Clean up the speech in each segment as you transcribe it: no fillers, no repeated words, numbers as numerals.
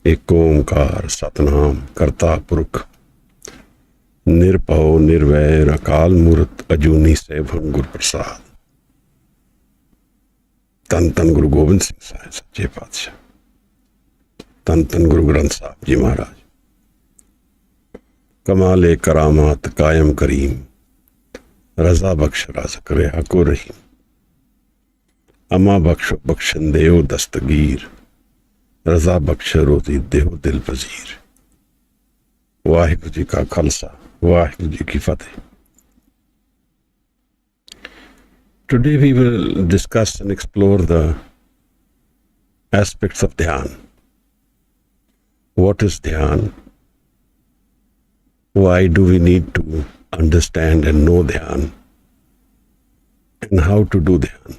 एक ओंकार सतनाम करता पुरख निरभਉ निर्वैर अकाल मूरत अजूनी सैभं गुर प्रसाद। तन तन गुरु गोबिंद सिंह साहिब सच्चे पातशाह, तन तन गुरु ग्रंथ साहब जी महाराज। कमाले करामात कायम करीम, रजा बख्श राज़ रिहा को रहीम। अमा बख्शो बख्शन देओ दस्तगीर, रजा बख्श रोजी देहो दिल पजीर। वाहिगुरु जी का खालसा, वाहिगुरु जी की फतेह। Today we will discuss and explore the aspects of Dhyan. What is Dhyan? Why do we need to understand and know Dhyan? And how to do Dhyan?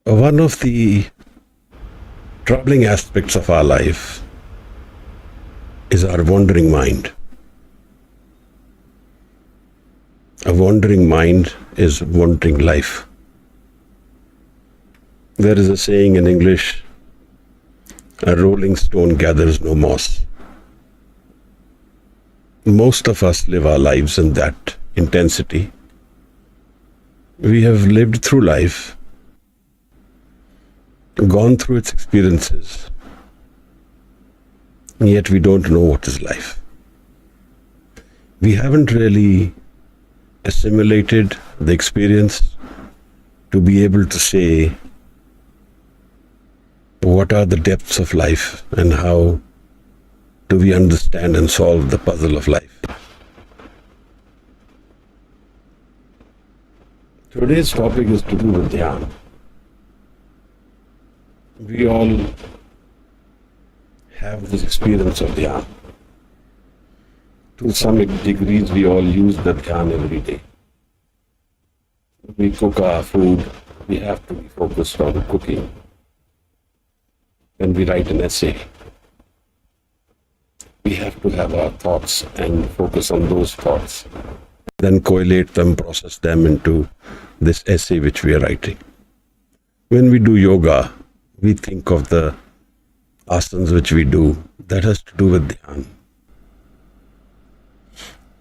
One of the troubling aspects of our life is our wandering mind. A wandering mind is wandering life. There is a saying in English, a rolling stone gathers no moss. Most of us live our lives in that intensity. We have lived through life, gone through its experiences, yet we don't know what is life. We haven't really assimilated the experience to be able to say what are the depths of life and how do we understand and solve the puzzle of life. Today's topic is to do with Dhyan. We all have this experience of Dhyan. To some degrees, we all use the Dhyan every day. We cook our food, we have to be focused on cooking. When we write an essay, we have to have our thoughts and focus on those thoughts. Then collate them, process them into this essay which we are writing. When we do yoga, we think of the asanas which we do. That has to do with Dhyan.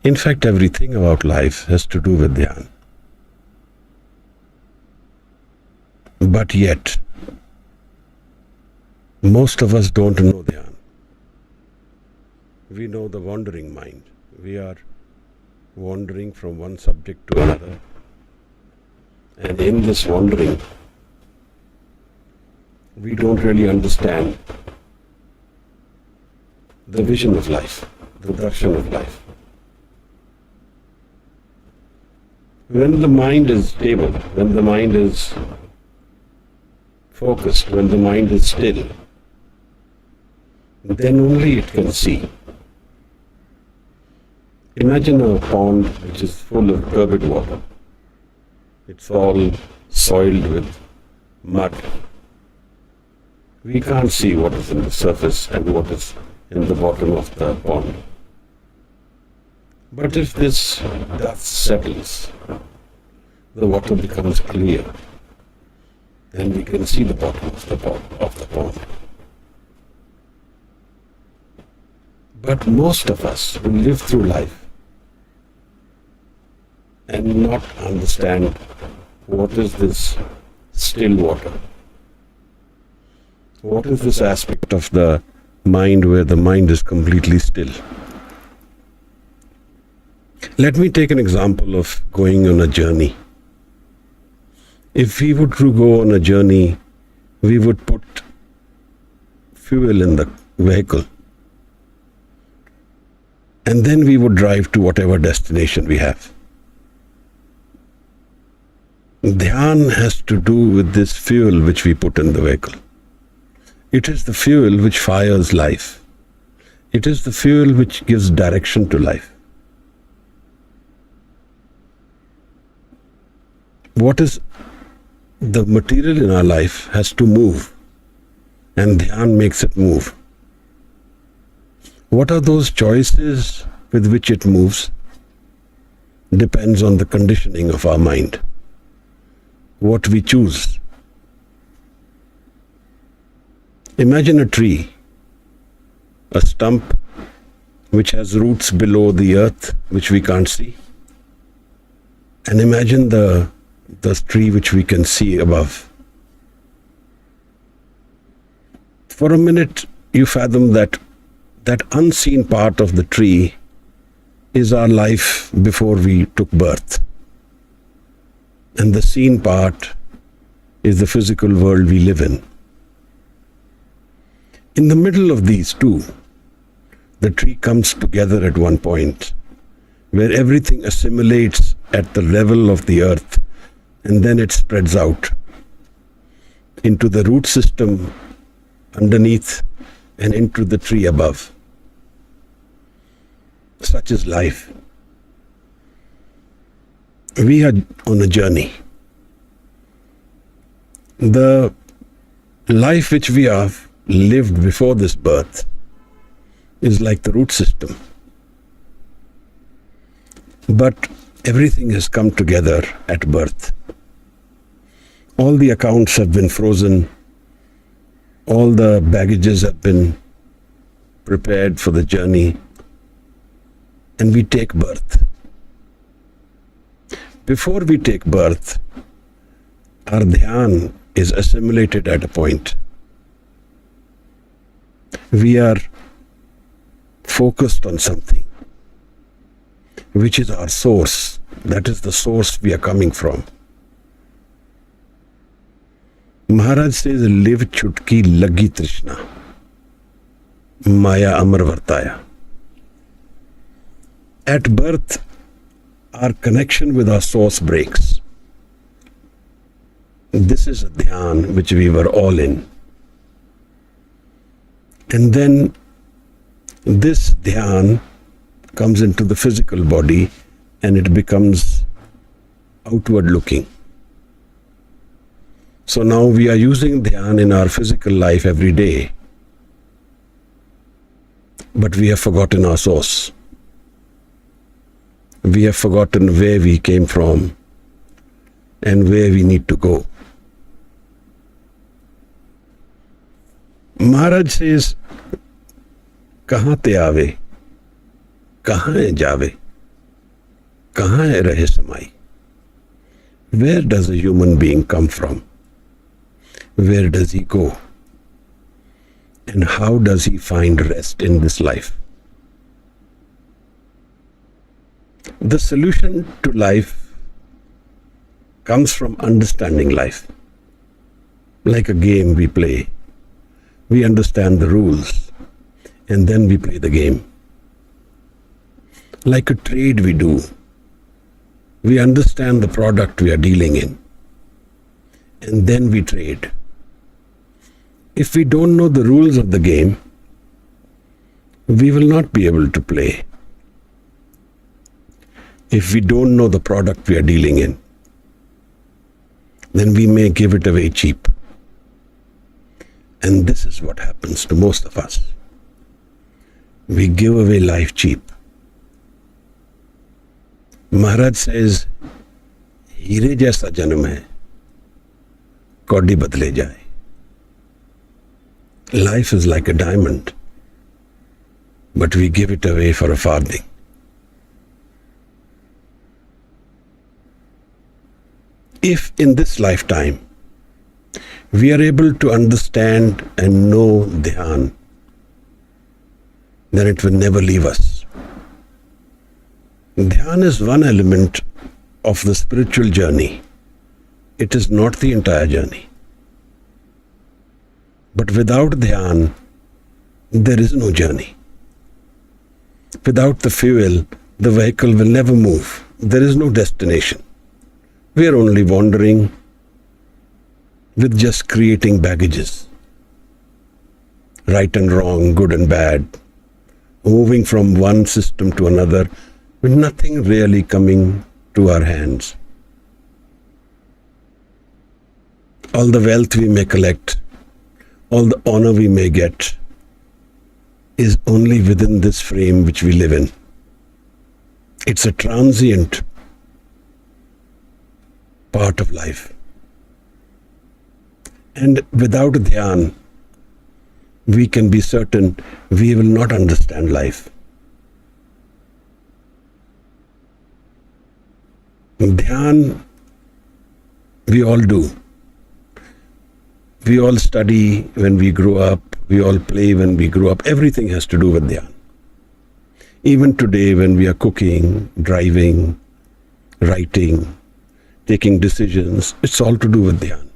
In fact, everything about life has to do with Dhyan. But yet, most of us don't know Dhyan. We know the wandering mind. We are wandering from one subject to another. And in this wandering, we don't really understand the vision of life, the darshan of life. When the mind is stable, when the mind is focused, when the mind is still, then only it can see. Imagine a pond which is full of turbid water. It's all soiled with mud. We can't see what is in the surface and what is in the bottom of the pond. But if this dust settles, the water becomes clear, then we can see the bottom of the pond. But most of us will live through life and not understand what is this still water. What is this aspect of the mind where the mind is completely still? Let me take an example of going on a journey. If we were to go on a journey, we would put fuel in the vehicle and then we would drive to whatever destination we have. Dhyan has to do with this fuel which we put in the vehicle. It is the fuel which fires life. It is the fuel which gives direction to life. What is the material in our life has to move, and Dhyan makes it move. What are those choices with which it moves? Depends on the conditioning of our mind. What we choose Imagine a tree, a stump which has roots below the earth, which we can't see. And imagine the tree which we can see above. For a minute, you fathom that unseen part of the tree is our life before we took birth. And the seen part is the physical world we live in. In the middle of these two, the tree comes together at one point, where everything assimilates at the level of the earth, and then it spreads out into the root system underneath and into the tree above. Such is life. We are on a journey. The life which we have lived before this birth is like the root system. But everything has come together at birth. All the accounts have been frozen. All the baggages have been prepared for the journey. And we take birth. Before we take birth, our dhyan is assimilated at a point. We are focused on something, which is our source. That is the source we are coming from. Maharaj says, live chutki lagi trishna, maya amar vartaya. At birth, our connection with our source breaks. This is a dhyan which we were all in. And then this dhyan comes into the physical body and it becomes outward looking. So now we are using dhyan in our physical life every day, but we have forgotten our source. We have forgotten where we came from and where we need to go. Maharaj says, kahan te aave, kahan jaave, kahan rahe samai. Where does a human being come from? Where does he go? And how does he find rest in this life? The solution to life comes from understanding life. Like a game we play. We understand the rules and then we play the game. Like a trade we do. We understand the product we are dealing in and then we trade. If we don't know the rules of the game, we will not be able to play. If we don't know the product we are dealing in, then we may give it away cheap. And this is what happens to most of us. We give away life cheap. Maharaj says, हीरे जैसा जन्म है, कौड़ी बदले जाए. Life is like a diamond, but we give it away for a farthing. If in this lifetime we are able to understand and know Dhyan, then it will never leave us. Dhyan is one element of the spiritual journey. It is not the entire journey. But without Dhyan, there is no journey. Without the fuel, the vehicle will never move. There is no destination. We are only wandering with just creating baggages. Right and wrong, good and bad. Moving from one system to another with nothing really coming to our hands. All the wealth we may collect, all the honor we may get is only within this frame which we live in. It's a transient part of life. And without Dhyan, we can be certain we will not understand life. Dhyan, we all do. We all study when we grow up. We all play when we grow up. Everything has to do with Dhyan. Even today when we are cooking, driving, writing, taking decisions, it's all to do with Dhyan.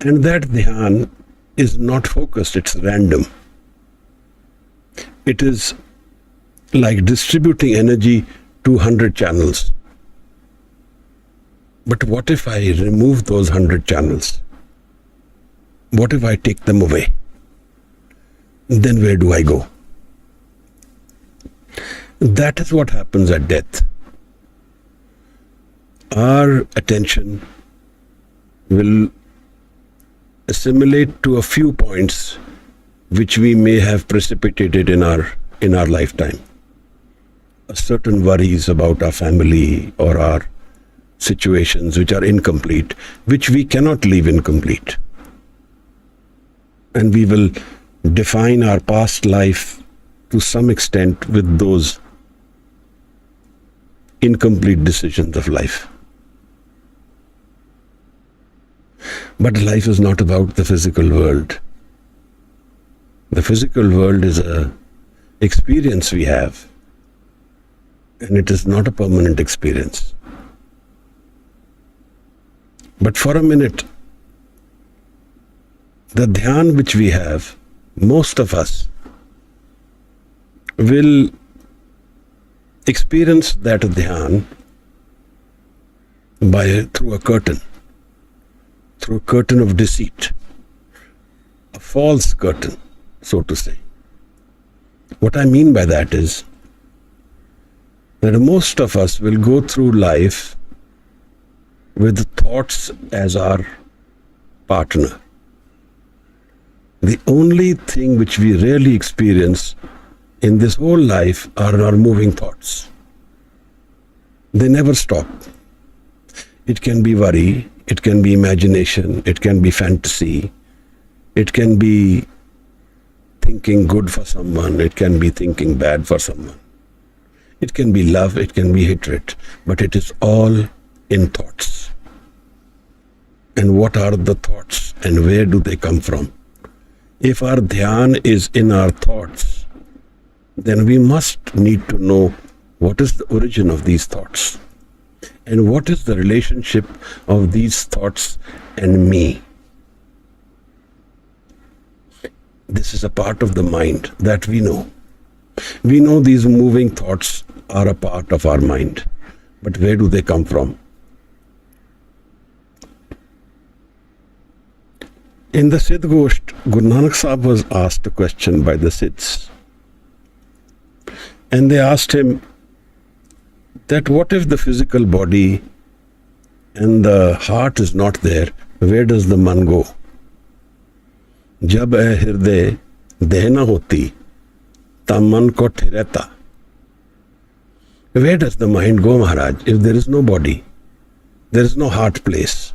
And that Dhyan is not focused, it's random. It is like distributing energy to 100 channels. But what if I remove those 100 channels? What if I take them away? Then where do I go? That is what happens at death. Our attention will assimilate to a few points which we may have precipitated in our lifetime. Certain worries about our family or our situations which are incomplete, which we cannot leave incomplete. And we will define our past life to some extent with those incomplete decisions of life. But life is not about the physical world. The physical world is an experience we have, and it is not a permanent experience. But for a minute, the dhyan which we have, most of us will experience that dhyan through a curtain of deceit, a false curtain, so to say. What I mean by that is that most of us will go through life with thoughts as our partner. The only thing which we rarely experience in this whole life are our moving thoughts. They never stop. It can be worry, it can be imagination, it can be fantasy, it can be thinking good for someone, it can be thinking bad for someone. It can be love, it can be hatred, but it is all in thoughts. And what are the thoughts and where do they come from? If our dhyan is in our thoughts, then we must need to know what is the origin of these thoughts and what is the relationship of these thoughts and me. This is a part of the mind that we know. We know these moving thoughts are a part of our mind, but where do they come from? In the Siddh Gosht, Guru Nanak Sahib was asked a question by the Siddhs. And they asked him that what if the physical body and the heart is not there, where does the man go? Jab hai hirday deh na hoti, ta man ko thireta. Where does the mind go, Maharaj, if there is no body, there is no heart place?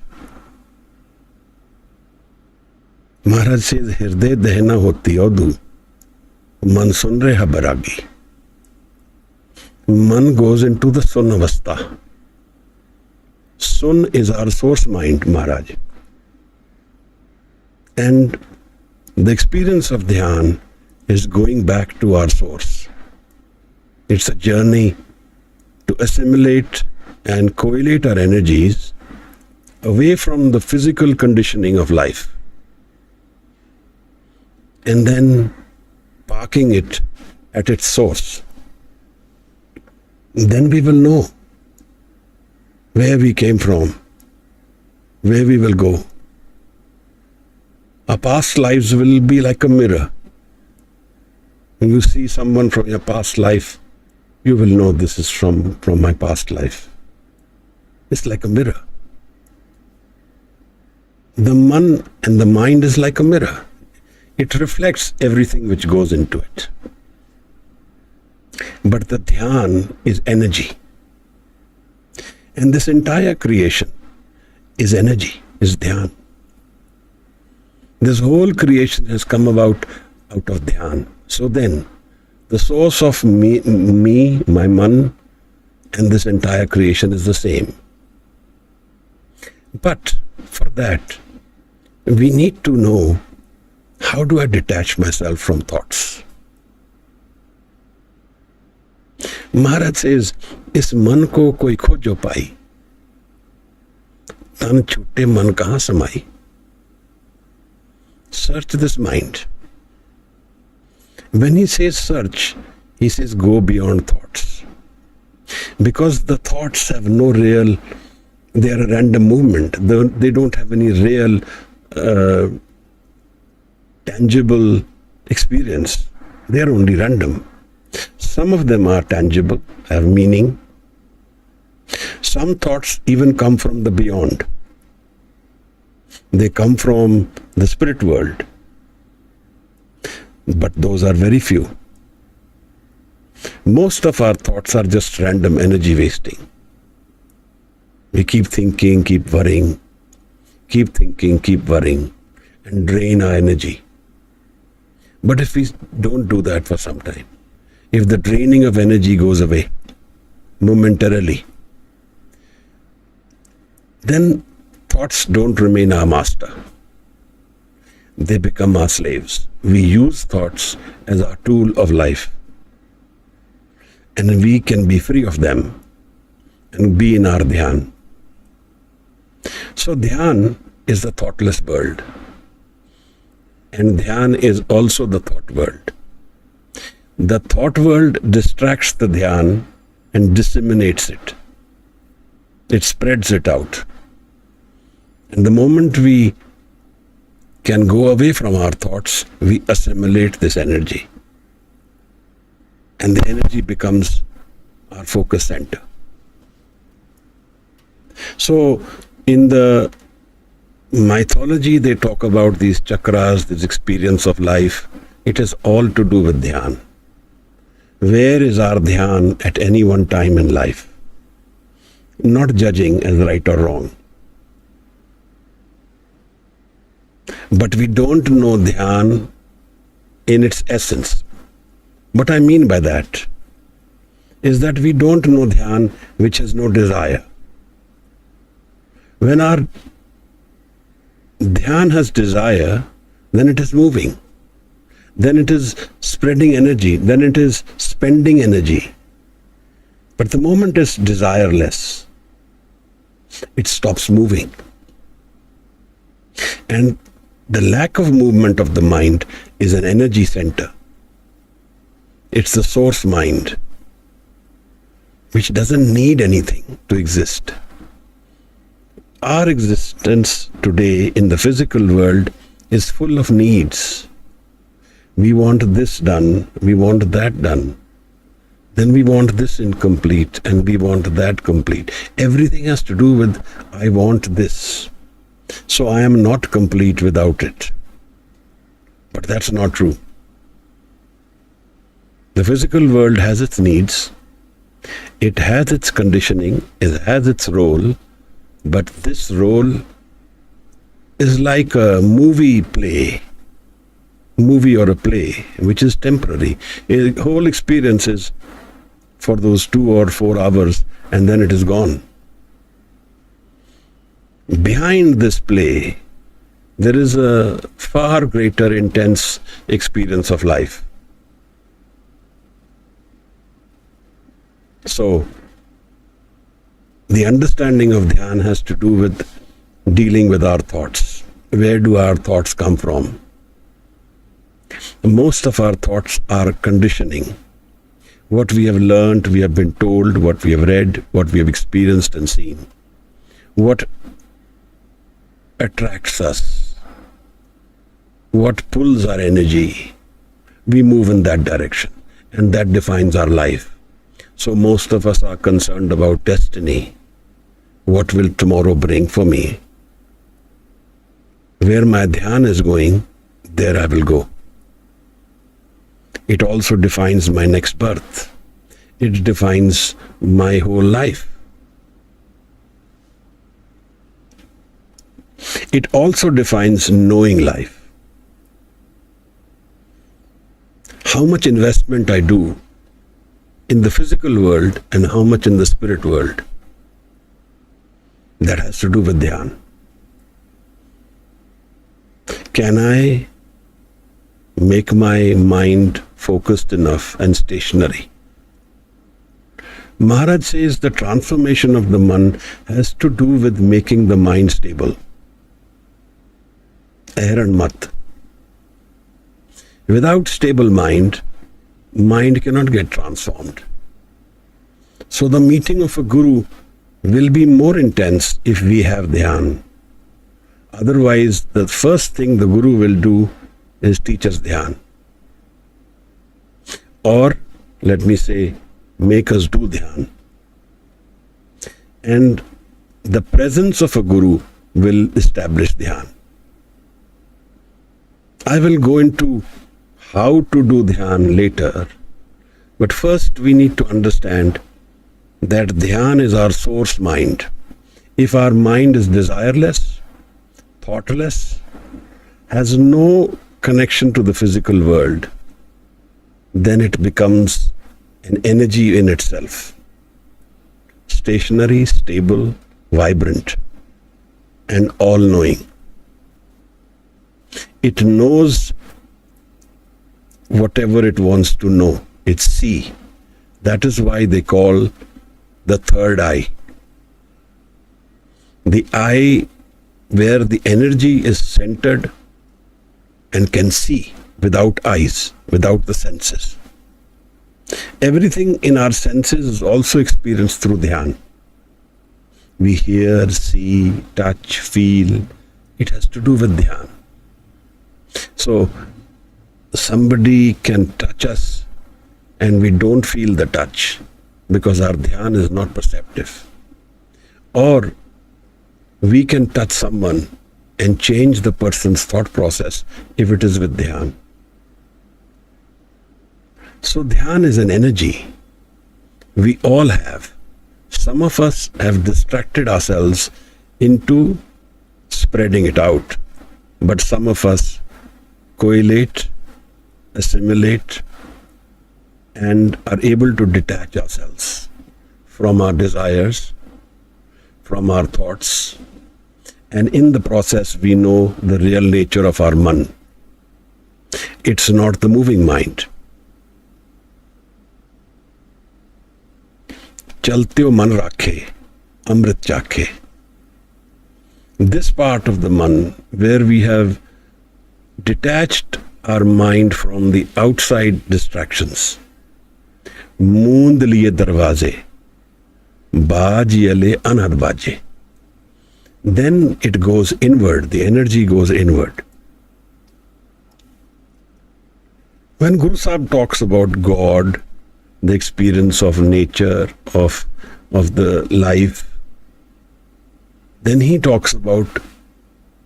Maharaj says, Hirday dehna hoti odu, man sun reha baragi. Man goes into the sun avastha. Sun is our source mind, Maharaj. And the experience of dhyan is going back to our source. It's a journey to assimilate and correlate our energies away from the physical conditioning of life, and then parking it at its source. Then we will know where we came from, where we will go. Our past lives will be like a mirror. When you see someone from your past life, you will know this is from my past life. It's like a mirror. The man and the mind is like a mirror. It reflects everything which goes into it. But the dhyan is energy. And this entire creation is energy, is dhyan. This whole creation has come about out of Dhyan. So then, the source of me, my man, and this entire creation is the same. But for that, we need to know, how do I detach myself from thoughts? Maharaj says, इस मन को कोई खोजो पाई, तन छूटे मन कहाँ समाई. Search this mind. When he says search, he says go beyond thoughts. Because the thoughts have no real, they are a random movement. They don't have any real tangible experience. They are only random. Some of them are tangible, have meaning. Some thoughts even come from the beyond. They come from the spirit world. But those are very few. Most of our thoughts are just random energy wasting. We keep thinking, keep worrying, keep thinking, keep worrying, and drain our energy. But if we don't do that for some time, if the draining of energy goes away momentarily, then thoughts don't remain our master. They become our slaves. We use thoughts as our tool of life. And we can be free of them and be in our Dhyan. So Dhyan is the thoughtless world. And Dhyan is also the thought world. The thought world distracts the Dhyan and disseminates it. It spreads it out. And the moment we can go away from our thoughts, we assimilate this energy. And the energy becomes our focus center. So in the mythology, they talk about these chakras, this experience of life. It is all to do with Dhyan. Where is our Dhyan at any one time in life? Not judging as right or wrong. But we don't know Dhyan in its essence. What I mean by that is that we don't know Dhyan which has no desire. When our Dhyan has desire, then it is moving. Then it is spreading energy. Then it is spending energy. But the moment it's desireless, it stops moving. And the lack of movement of the mind is an energy center. It's the source mind, which doesn't need anything to exist. Our existence today in the physical world is full of needs. We want this done, we want that done. Then we want this incomplete and we want that complete. Everything has to do with, I want this. So I am not complete without it. But that's not true. The physical world has its needs. It has its conditioning. It has its role. But this role is like a movie or a play, which is temporary. A whole experience is for those 2 or 4 hours, and then it is gone. Behind this play, there is a far greater intense experience of life. So, the understanding of Dhyan has to do with dealing with our thoughts. Where do our thoughts come from? Most of our thoughts are conditioning. What we have learned, we have been told, what we have read, what we have experienced and seen. What attracts us, what pulls our energy, we move in that direction, and that defines our life. So most of us are concerned about destiny. What will tomorrow bring for me? Where my Dhyan is going, there I will go. It also defines my next birth. It defines my whole life. It also defines knowing life. how much investment I do in the physical world and how much in the spirit world. That has to do with Dhyan. Can I make my mind focused enough and stationary? Maharaj says the transformation of the man has to do with making the mind stable. Air and mat. Without stable mind cannot get transformed. So the meeting of a guru will be more intense if we have Dhyan. Otherwise, the first thing the guru will do is teach us Dhyan. Or, let me say, make us do Dhyan. And the presence of a guru will establish Dhyan. I will go into how to do Dhyan later, but first we need to understand that Dhyan is our source mind. If our mind is desireless, thoughtless, has no connection to the physical world, then it becomes an energy in itself. Stationary, stable, vibrant, and all-knowing. It knows whatever it wants to know. It's see. That is why they call the third eye. The eye where the energy is centered and can see without eyes, without the senses. Everything in our senses is also experienced through Dhyan. We hear, see, touch, feel. It has to do with Dhyan. So, somebody can touch us and we don't feel the touch because our Dhyan is not perceptive. Or we can touch someone and change the person's thought process if it is with Dhyan. So Dhyan is an energy we all have. Some of us have distracted ourselves into spreading it out, but some of us correlate, assimilate, and are able to detach ourselves from our desires, from our thoughts, and in the process we know the real nature of our man. It's not the moving mind. Chaltyo man rakhe, amrit chakhe. This part of the man where we have detached our mind from the outside distractions. Moond liye darwaze, baaj yale anhad baaje. Then it goes inward, the energy goes inward. When Guru Sahib talks about God, the experience of nature, of the life, then he talks about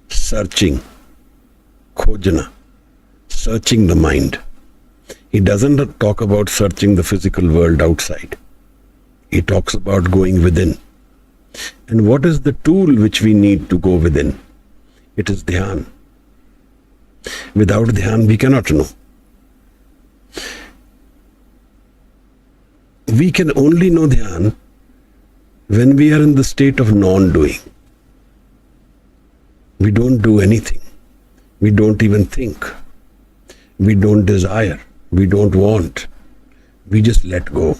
searching, khojna, searching the mind. He doesn't talk about searching the physical world outside. He talks about going within. And what is the tool which we need to go within? It is Dhyan. Without Dhyan, we cannot know. We can only know Dhyan when we are in the state of non-doing. We don't do anything. We don't even think. We don't desire. We don't want. We just let go.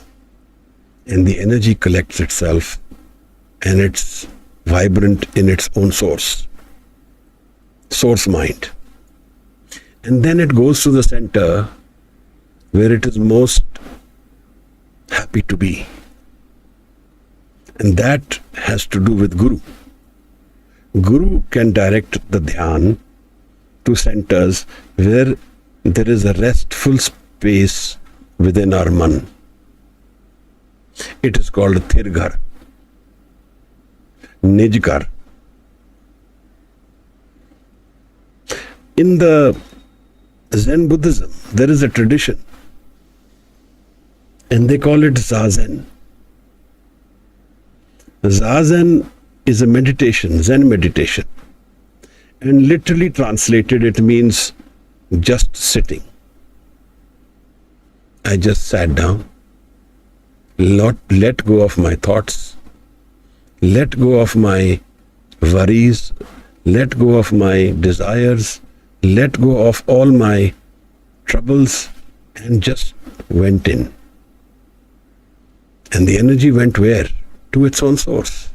And the energy collects itself and it's vibrant in its own source mind. And then it goes to the center where it is most happy to be. And that has to do with Guru. Guru can direct the Dhyan to centers where there is a restful space within our man. It is called Thirghar, Nijkar. In the Zen Buddhism, there is a tradition and they call it Zazen. Zazen is a meditation, Zen meditation. And literally translated, it means just sitting. I just sat down, let go of my thoughts, let go of my worries, let go of my desires, let go of all my troubles, and just went in. And the energy went where? To its own source.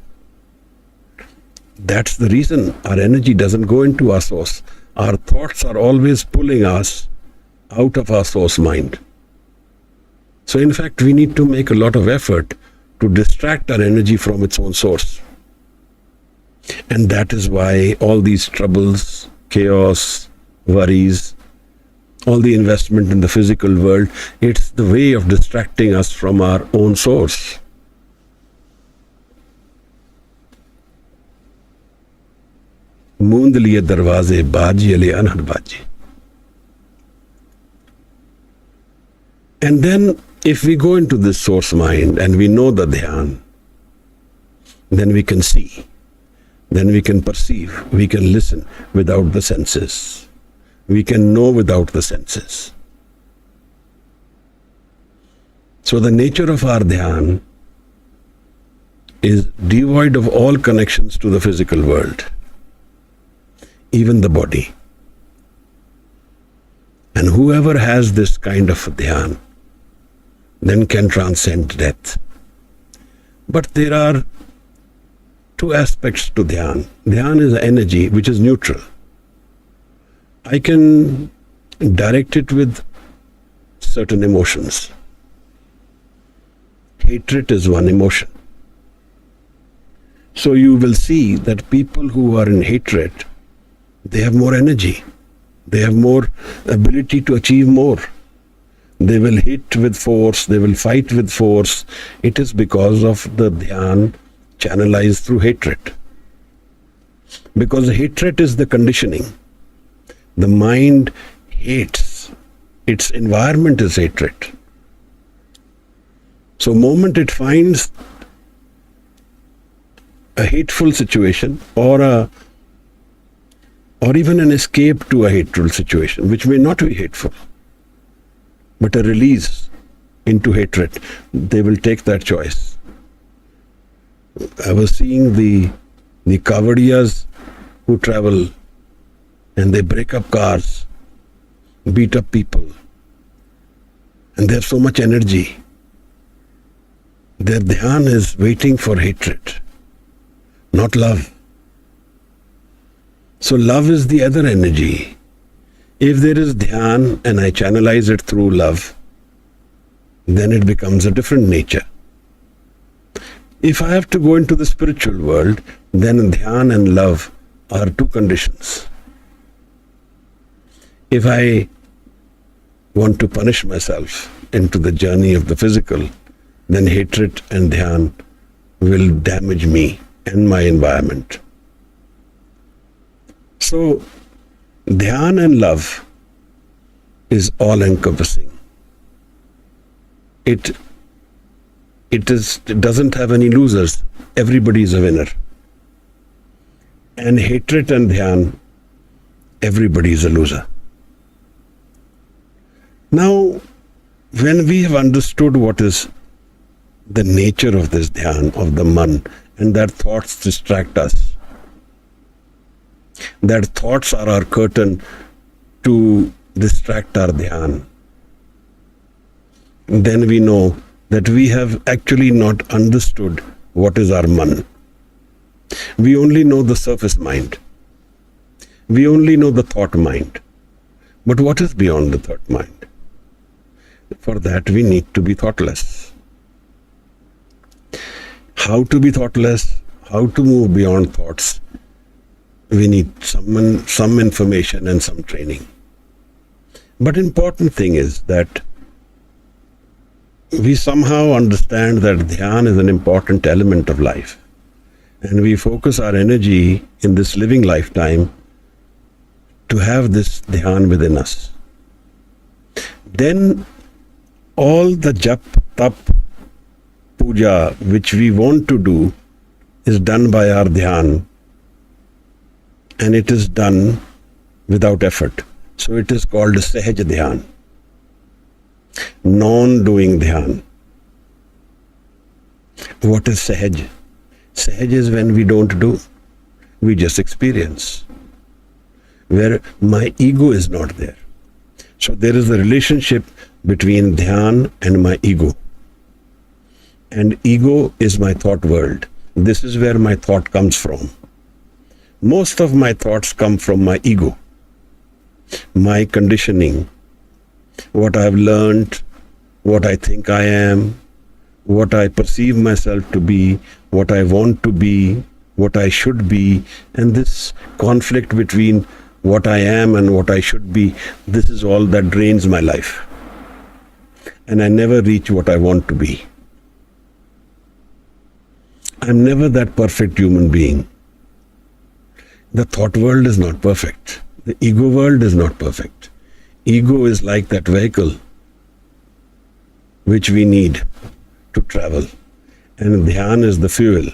That's the reason our energy doesn't go into our source. Our thoughts are always pulling us out of our source mind. So in fact, we need to make a lot of effort to distract our energy from its own source. And that is why all these troubles, chaos, worries, all the investment in the physical world, it's the way of distracting us from our own source. Moond liye darwaze baji ale anhad baji. And then if we go into this source mind and we know the dhyan, then we can see, then we can perceive, we can listen without the senses. We can know without the senses. So the nature of our dhyan is devoid of all connections to the physical world, even the body. And whoever has this kind of dhyan then can transcend death. But there are two aspects to dhyan. Dhyan is energy which is neutral. I can direct it with certain emotions. Hatred is one emotion. So you will see that people who are in hatred, they have more energy. They have more ability to achieve more. They will hit with force, they will fight with force. It is because of the dhyan channelized through hatred. Because hatred is the conditioning. The mind hates. Its environment is hatred. So moment it finds a hateful situation or even an escape to a hateful situation, which may not be hateful, but a release into hatred, they will take that choice. I was seeing the Kavadiyas who travel and they break up cars, beat up people, and they have so much energy. Their dhyan is waiting for hatred, not love. So love is the other energy. If there is dhyan and I channelize it through love, then it becomes a different nature. If I have to go into the spiritual world, then dhyan and love are two conditions. If I want to punish myself into the journey of the physical, then hatred and dhyan will damage me and my environment. So, dhyan and love is all-encompassing. It doesn't have any losers. Everybody is a winner. And hatred and dhyan, everybody is a loser. Now, when we have understood what is the nature of this dhyan, of the man, and that thoughts distract us, that thoughts are our curtain to distract our dhyan, then we know that we have actually not understood what is our man. We only know the surface mind. We only know the thought mind. But what is beyond the thought mind? For that we need to be thoughtless. How to be thoughtless? How to move beyond thoughts? We need some information and some training. But important thing is that we somehow understand that dhyan is an important element of life. And we focus our energy in this living lifetime to have this dhyan within us. Then all the jap, tap, puja which we want to do is done by our dhyan, and it is done without effort. So it is called Sahaj Dhyan. non-doing dhyan. What is sahaj? Sahaj is when we don't do, we just experience, where my ego is not there. So there is a relationship between dhyan and my ego. And ego is my thought world. This is where my thought comes from. Most of my thoughts come from my ego, my conditioning, what I've learned, what I think I am, what I perceive myself to be, what I want to be, what I should be, and this conflict between what I am and what I should be, this is all that drains my life. And I never reach what I want to be. I'm never that perfect human being. The thought world is not perfect. The ego world is not perfect. Ego is like that vehicle which we need to travel. And dhyan is the fuel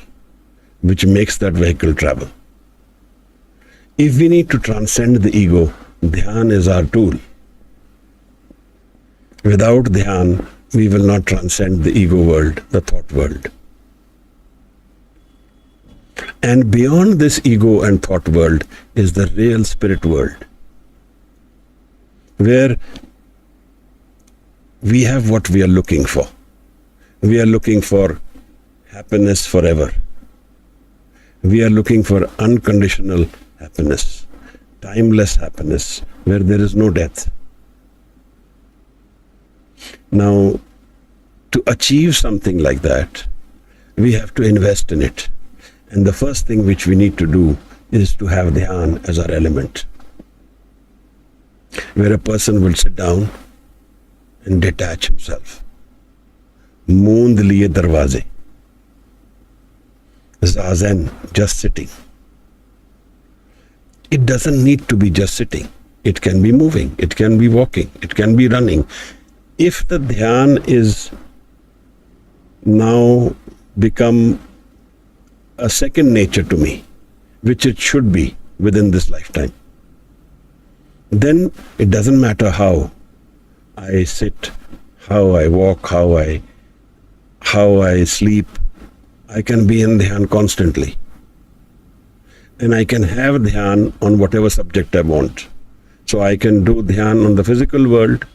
which makes that vehicle travel. If we need to transcend the ego, dhyan is our tool. Without dhyan, we will not transcend the ego world, the thought world. And beyond this ego and thought world is the real spirit world, where we have what we are looking for. We are looking for happiness forever. We are looking for unconditional happiness, timeless happiness, where there is no death. Now, to achieve something like that, we have to invest in it. And the first thing which we need to do is to have dhyan as our element, where a person will sit down and detach himself. Moond liye darwaze. Zazen, just sitting. It doesn't need to be just sitting. It can be moving, it can be walking, it can be running. If the dhyan is now become a second nature to me, which it should be within this lifetime, then it doesn't matter how I sit, how I walk, how I sleep. I can be in dhyan constantly. And I can have dhyan on whatever subject I want. So I can do dhyan on the physical world,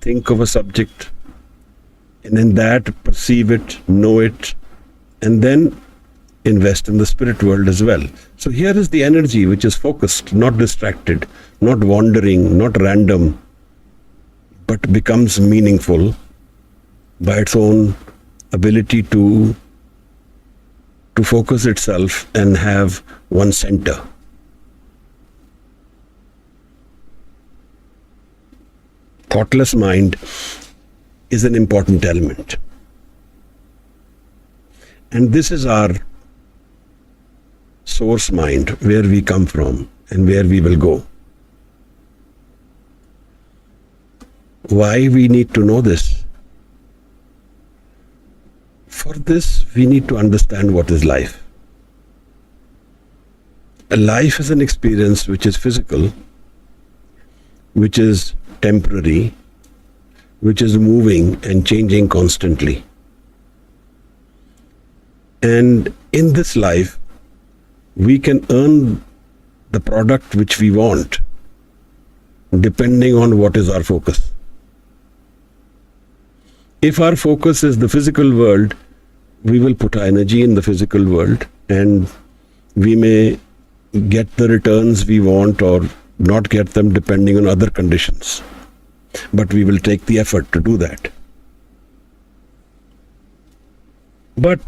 think of a subject, and in that perceive it, know it, and then invest in the spirit world as well. So here is the energy which is focused, not distracted, not wandering, not random, but becomes meaningful by its own ability to focus itself and have one center. Thoughtless mind is an important element. And this is our source mind, where we come from and where we will go. Why we need to know this? For this, we need to understand what is life. A life is an experience which is physical, which is temporary, which is moving and changing constantly. And in this life, we can earn the product which we want, depending on what is our focus. If our focus is the physical world, we will put our energy in the physical world, and we may get the returns we want or not get them depending on other conditions. But we will take the effort to do that. But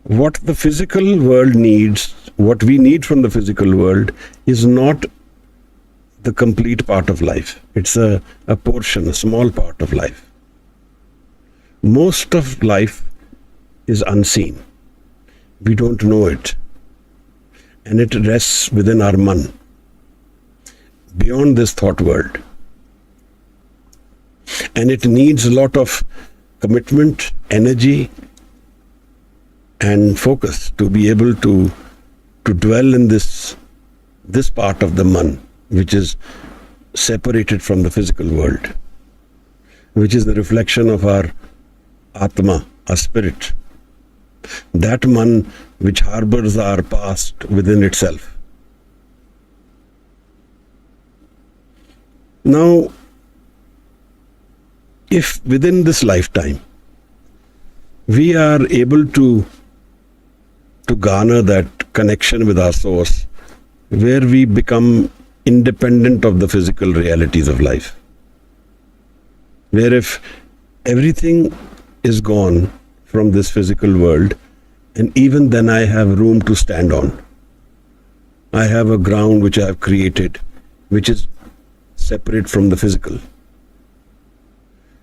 what the physical world needs, what we need from the physical world, is not the complete part of life. It's a portion, a small part of life. Most of life is unseen. We don't know it. And it rests within our man, beyond this thought world. And it needs a lot of commitment, energy, and focus to be able to dwell in this part of the man, which is separated from the physical world, which is the reflection of our Atma, our spirit. That man which harbors our past within itself. Now, if within this lifetime we are able to garner that connection with our source, where we become independent of the physical realities of life, where if everything is gone from this physical world, and even then I have room to stand on. I have a ground which I have created, which is separate from the physical.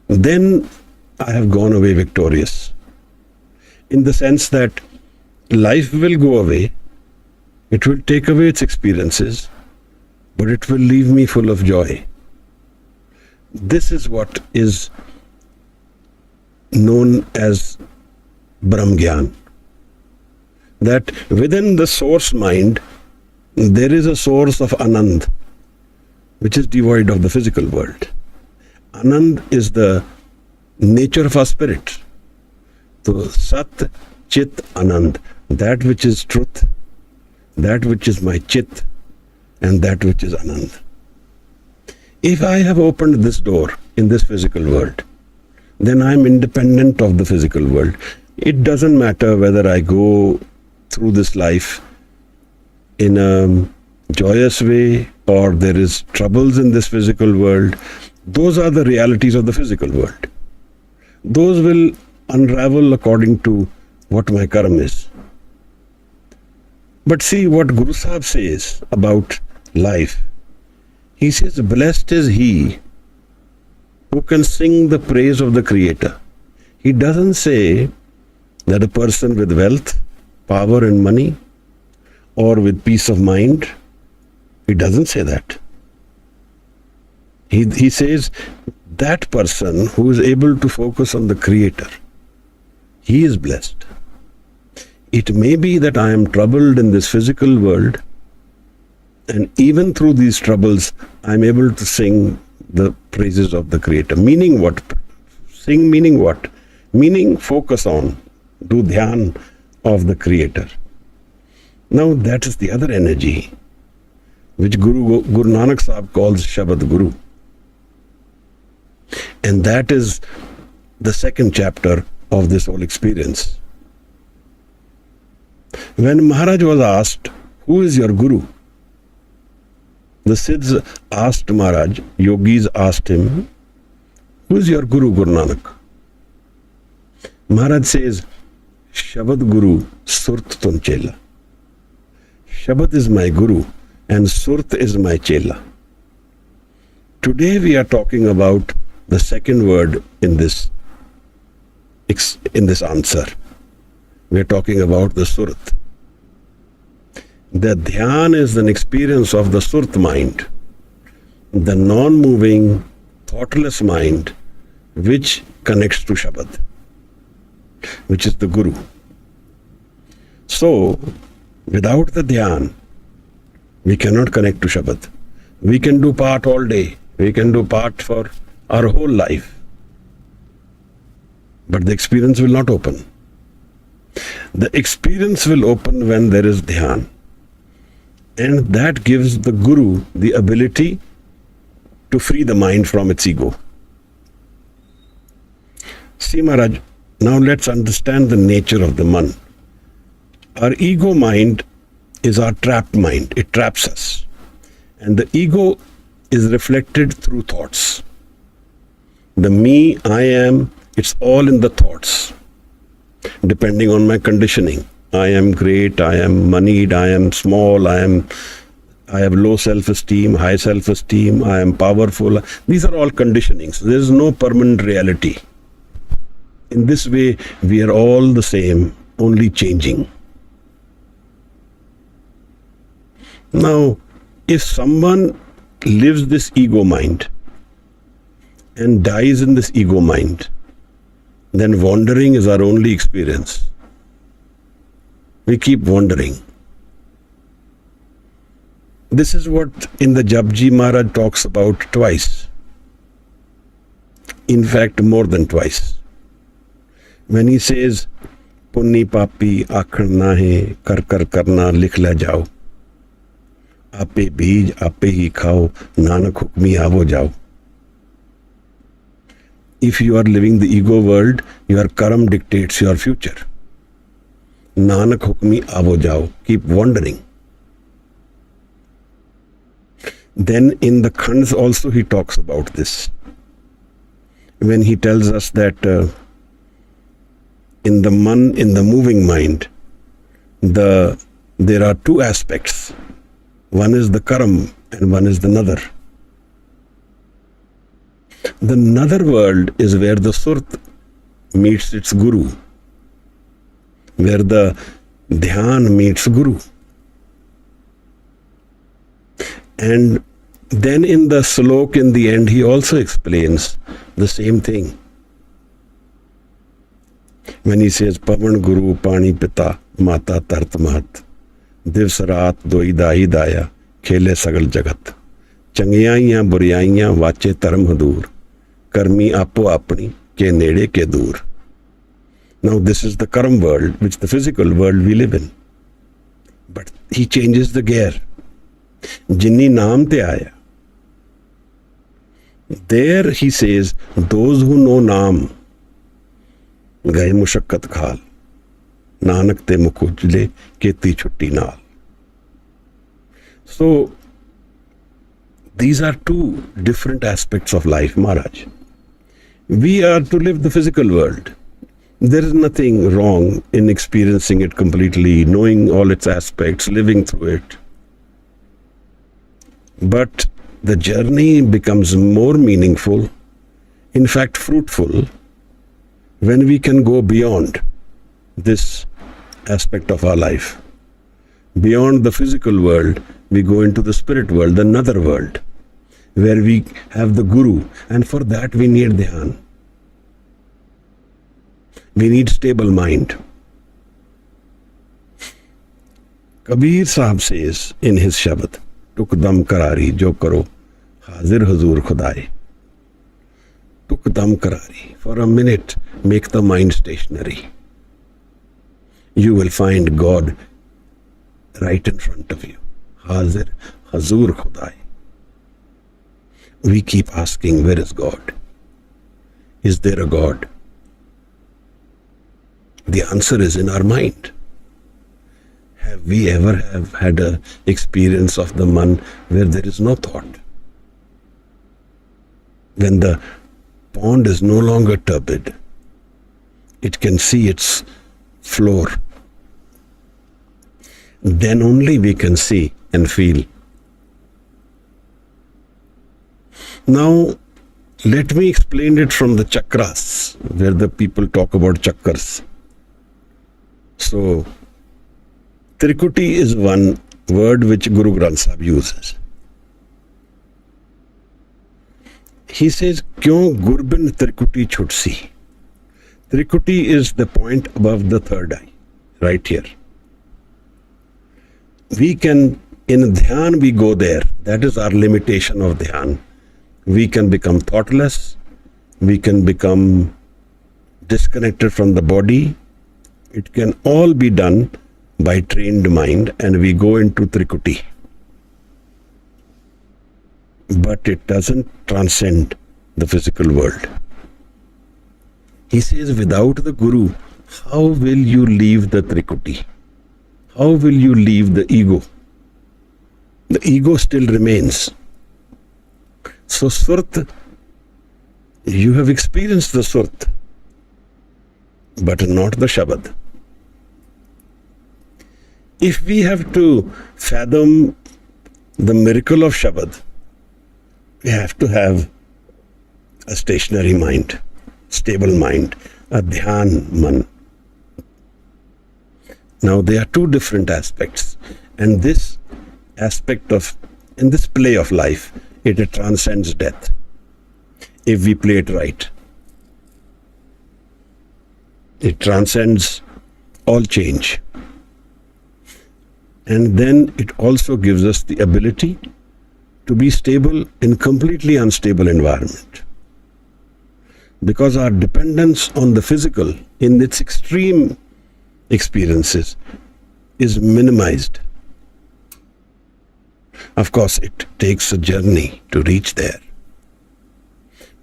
Then I have gone away victorious. In the sense that life will go away, it will take away its experiences, but it will leave me full of joy. This is what is known as Brahm Gyan. That within the source mind, there is a source of Anand, which is devoid of the physical world. Anand is the nature of our spirit. So Sat, Chit, Anand, that which is truth, that which is my Chit, and that which is Anand. If I have opened this door in this physical world, then I am independent of the physical world. It doesn't matter whether I go through this life in a joyous way or there is troubles in this physical world. Those are the realities of the physical world. Those will unravel according to what my karma is. But see what Guru Sahib says about life. He says, blessed is he who can sing the praise of the Creator. He doesn't say that a person with wealth, power and money, or with peace of mind, he doesn't say that. He says that person who is able to focus on the Creator, he is blessed. It may be that I am troubled in this physical world, and even through these troubles, I am able to sing the praises of the Creator. Meaning what? Sing meaning what? Meaning focus on, do dhyan of the Creator. Now that is the other energy which Guru Nanak Sahib calls Shabad Guru. And that is the second chapter of this whole experience. When Maharaj was asked, who is your Guru? The Siddhs asked Maharaj, yogis asked him, who is your Guru, Guru Nanak? Maharaj says, Shabad Guru, Surt Tun Chela. Shabad is my Guru and Surt is my Chela. Today we are talking about the second word in this answer. We are talking about the Surt. The Dhyan is an experience of the Surt mind, the non-moving, thoughtless mind which connects to Shabad, which is the Guru. So, without the Dhyan, we cannot connect to Shabad. We can do part all day. We can do part for our whole life. But the experience will not open. The experience will open when there is Dhyan. And that gives the Guru the ability to free the mind from its ego. See Maharaj, now let's understand the nature of the man. Our ego mind is our trapped mind. It traps us. And the ego is reflected through thoughts. The me, I am, it's all in the thoughts, depending on my conditioning. I am great, I am moneyed, I am small, I have low self-esteem, high self-esteem, I am powerful. These are all conditionings. There is no permanent reality. In this way, we are all the same, only changing. Now, if someone lives this ego mind and dies in this ego mind, then wandering is our only experience. We keep wandering. This is what in the Japji Maharaj talks about twice. In fact, more than twice. When he says, Punni papi akhar nahe, kar kar karna likh la jao. Ape beej, ape hi khao, nanak hukmi avo jao. If you are living the ego world, your karam dictates your future. Nanak hukmi avo jao. Keep wandering. Then in the Khands also he talks about this. When he tells us that in the moving mind, there are two aspects. One is the karam and one is the nadar. The nadar world is where the surt meets its guru, where the dhyan meets guru. And then in the slok in the end, he also explains the same thing. When he says, Pavan Guru, Pani Pita, Mata Tart Mahat, Divs Raat Doi Dahi Daya, Khele Sagal Jagat, Changiyaiyan Buriyaiyan Vache Taram Hadur, Karmi Apo Apni, Ke Nede Ke Dur. Now this is the karam world, which the physical world we live in. But he changes the gear. Jinni naam te aaya. There he says, those who know naam, gaye mushakkat khal, nanak te mukujle keti chutti naal. So, these are two different aspects of life, Maharaj. We are to live the physical world. There is nothing wrong in experiencing it completely, knowing all its aspects, living through it. But the journey becomes more meaningful, in fact fruitful, when we can go beyond this aspect of our life. Beyond the physical world, we go into the spirit world, another world, where we have the guru, and for that we need dhyan. We need stable mind. Kabir Sahib says in his Shabad, Tuk dam karari jo karo, hazir hazur khudai. Tuk dam karari. For a minute, make the mind stationary. You will find God right in front of you. Hazir hazur khudai. We keep asking, where is God? Is there a God? The answer is in our mind. Have we ever had an experience of the man where there is no thought? When the pond is no longer turbid, it can see its floor. Then only we can see and feel. Now, let me explain it from the chakras, where the people talk about chakras. So, Trikuti is one word which Guru Granth Sahib uses. He says, Kyon Gurbin Trikuti Chutsi? Trikuti is the point above the third eye, right here. We can, in Dhyan we go there. That is our limitation of Dhyan. We can become thoughtless. We can become disconnected from the body. It can all be done by trained mind, and we go into Trikuti. But it doesn't transcend the physical world. He says, without the Guru, how will you leave the Trikuti? How will you leave the ego? The ego still remains. So Surt, you have experienced the Surt, but not the Shabad. If we have to fathom the miracle of Shabad, we have to have a stationary mind, stable mind, a dhyan man. Now there are two different aspects, and this aspect in this play of life, it transcends death, if we play it right. It transcends all change. And then it also gives us the ability to be stable in completely unstable environment. because our dependence on the physical in its extreme experiences is minimized. Of course, it takes a journey to reach there.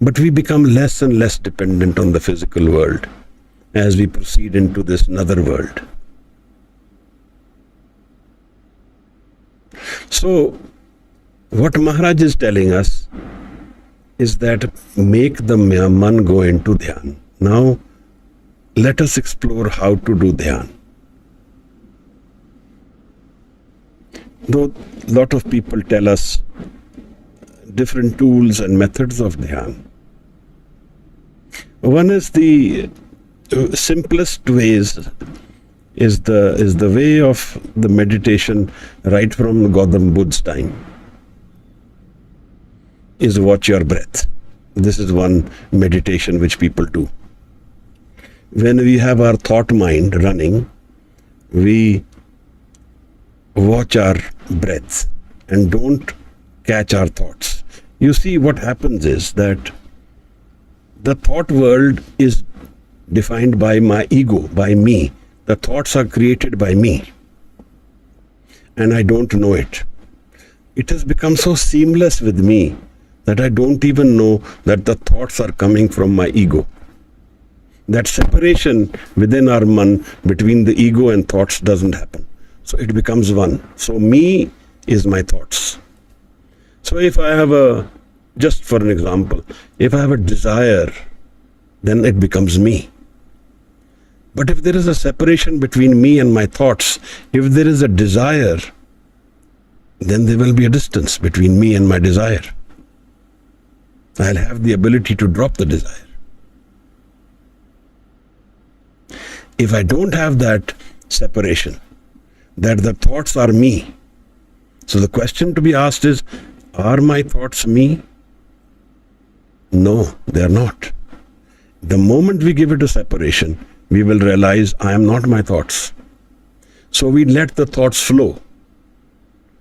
But we become less and less dependent on the physical world as we proceed into this another world. So, what Maharaj is telling us is that make the man go into Dhyan. Now, let us explore how to do Dhyan. Though a lot of people tell us different tools and methods of Dhyan. One is the simplest ways is the way of the meditation right from Gautam Buddha's time. Is watch your breath. This is one meditation which people do. When we have our thought mind running, we watch our breath and don't catch our thoughts. You see, what happens is that the thought world is defined by my ego, by me. The thoughts are created by me, and I don't know it. It has become so seamless with me that I don't even know that the thoughts are coming from my ego. That separation within our man between the ego and thoughts doesn't happen. So it becomes one. So me is my thoughts. So if I have just for an example, if I have a desire, then it becomes me. But if there is a separation between me and my thoughts, if there is a desire, then there will be a distance between me and my desire. I'll have the ability to drop the desire. If I don't have that separation, that the thoughts are me, so the question to be asked is, are my thoughts me? No, they are not. The moment we give it a separation, we will realize I am not my thoughts. So we let the thoughts flow.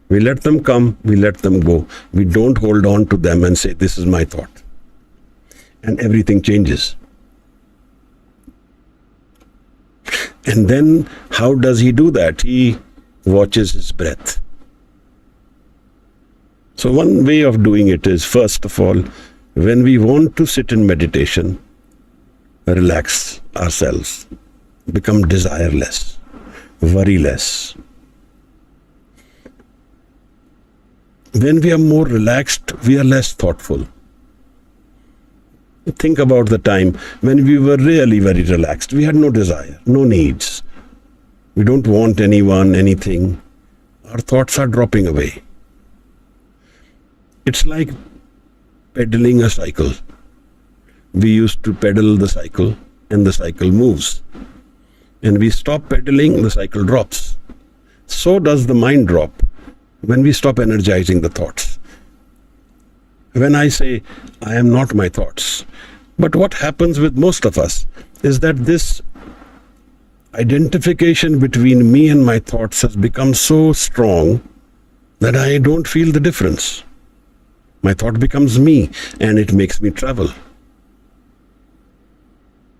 We let them come, we let them go. We don't hold on to them and say, this is my thought. And everything changes. And then how does he do that? He watches his breath. So one way of doing it is, first of all, when we want to sit in meditation, relax ourselves, become desireless, worryless. When we are more relaxed, we are less thoughtful. Think about the time when we were really very relaxed. We had no desire, no needs. We don't want anyone, anything. Our thoughts are dropping away. It's like pedaling a cycle. We used to pedal the cycle and the cycle moves. And we stop pedaling, the cycle drops. So does the mind drop when we stop energizing the thoughts. When I say, I am not my thoughts. But what happens with most of us is that this identification between me and my thoughts has become so strong that I don't feel the difference. My thought becomes me and it makes me travel.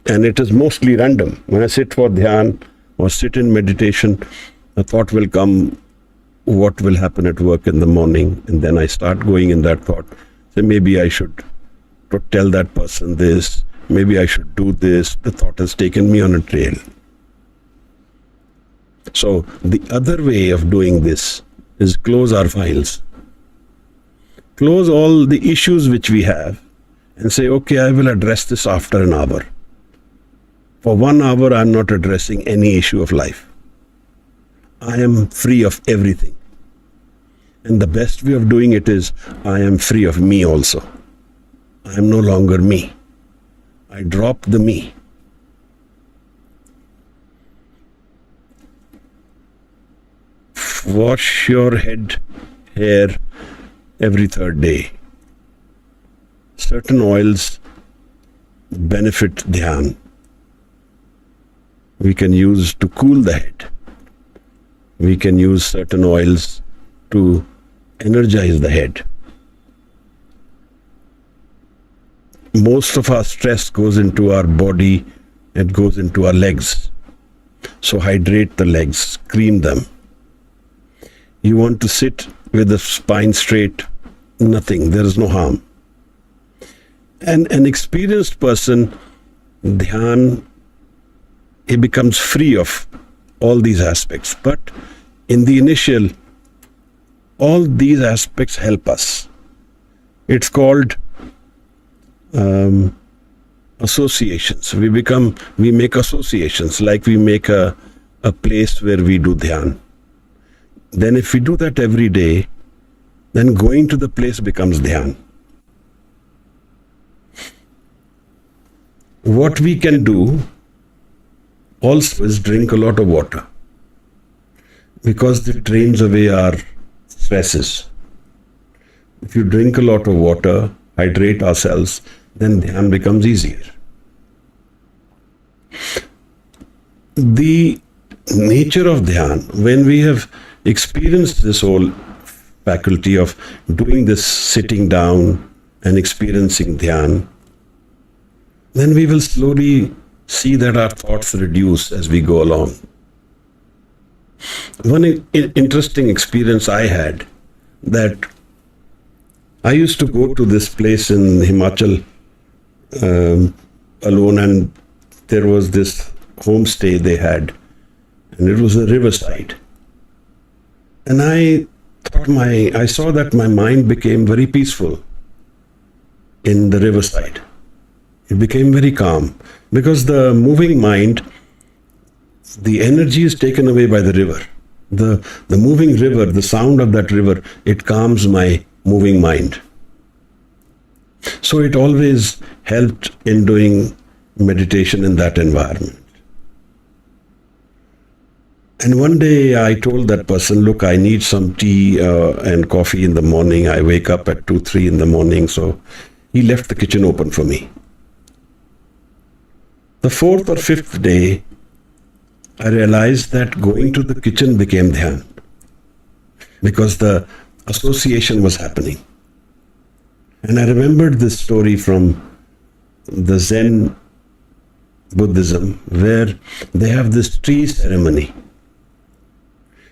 And it is mostly random. When I sit for Dhyan or sit in meditation, a thought will come, what will happen at work in the morning? And then I start going in that thought. Say, maybe I should tell that person this. Maybe I should do this. The thought has taken me on a trail. So the other way of doing this is close our files. Close all the issues which we have and say, okay, I will address this after an hour. For 1 hour, I am not addressing any issue of life. I am free of everything. And the best way of doing it is, I am free of me also. I am no longer me. I drop the me. Wash your hair every third day. Certain oils benefit Dhyan. We can use to cool the head. We can use certain oils to energize the head. most of our stress goes into our body, it goes into our legs. So hydrate the legs, cream them. You want to sit with the spine straight, nothing, there is no harm. And an experienced person, Dhyan, he becomes free of all these aspects. But in the initial, all these aspects help us. It's called associations. We make associations, like we make a place where we do Dhyan. Then if we do that every day, then going to the place becomes Dhyan. What we can do also is drink a lot of water, because it drains away our stresses. If you drink a lot of water, hydrate ourselves, then Dhyan becomes easier. The nature of Dhyan, when we have experienced this whole faculty of doing this sitting down and experiencing Dhyan, then we will slowly see that our thoughts reduce as we go along. One interesting experience I had, that I used to go to this place in Himachal alone, and there was this homestay they had, and it was a riverside. And I saw that my mind became very peaceful in the riverside. It became very calm, because the moving mind, the energy is taken away by the river. The moving river, the sound of that river, it calms my moving mind. So it always helped in doing meditation in that environment. And one day I told that person, look, I need some tea and coffee in the morning. I wake up at 2, 3 in the morning. So he left the kitchen open for me. The 4th or 5th day, I realized that going to the kitchen became Dhyan, because the association was happening. And I remembered this story from the Zen Buddhism, where they have this tea ceremony.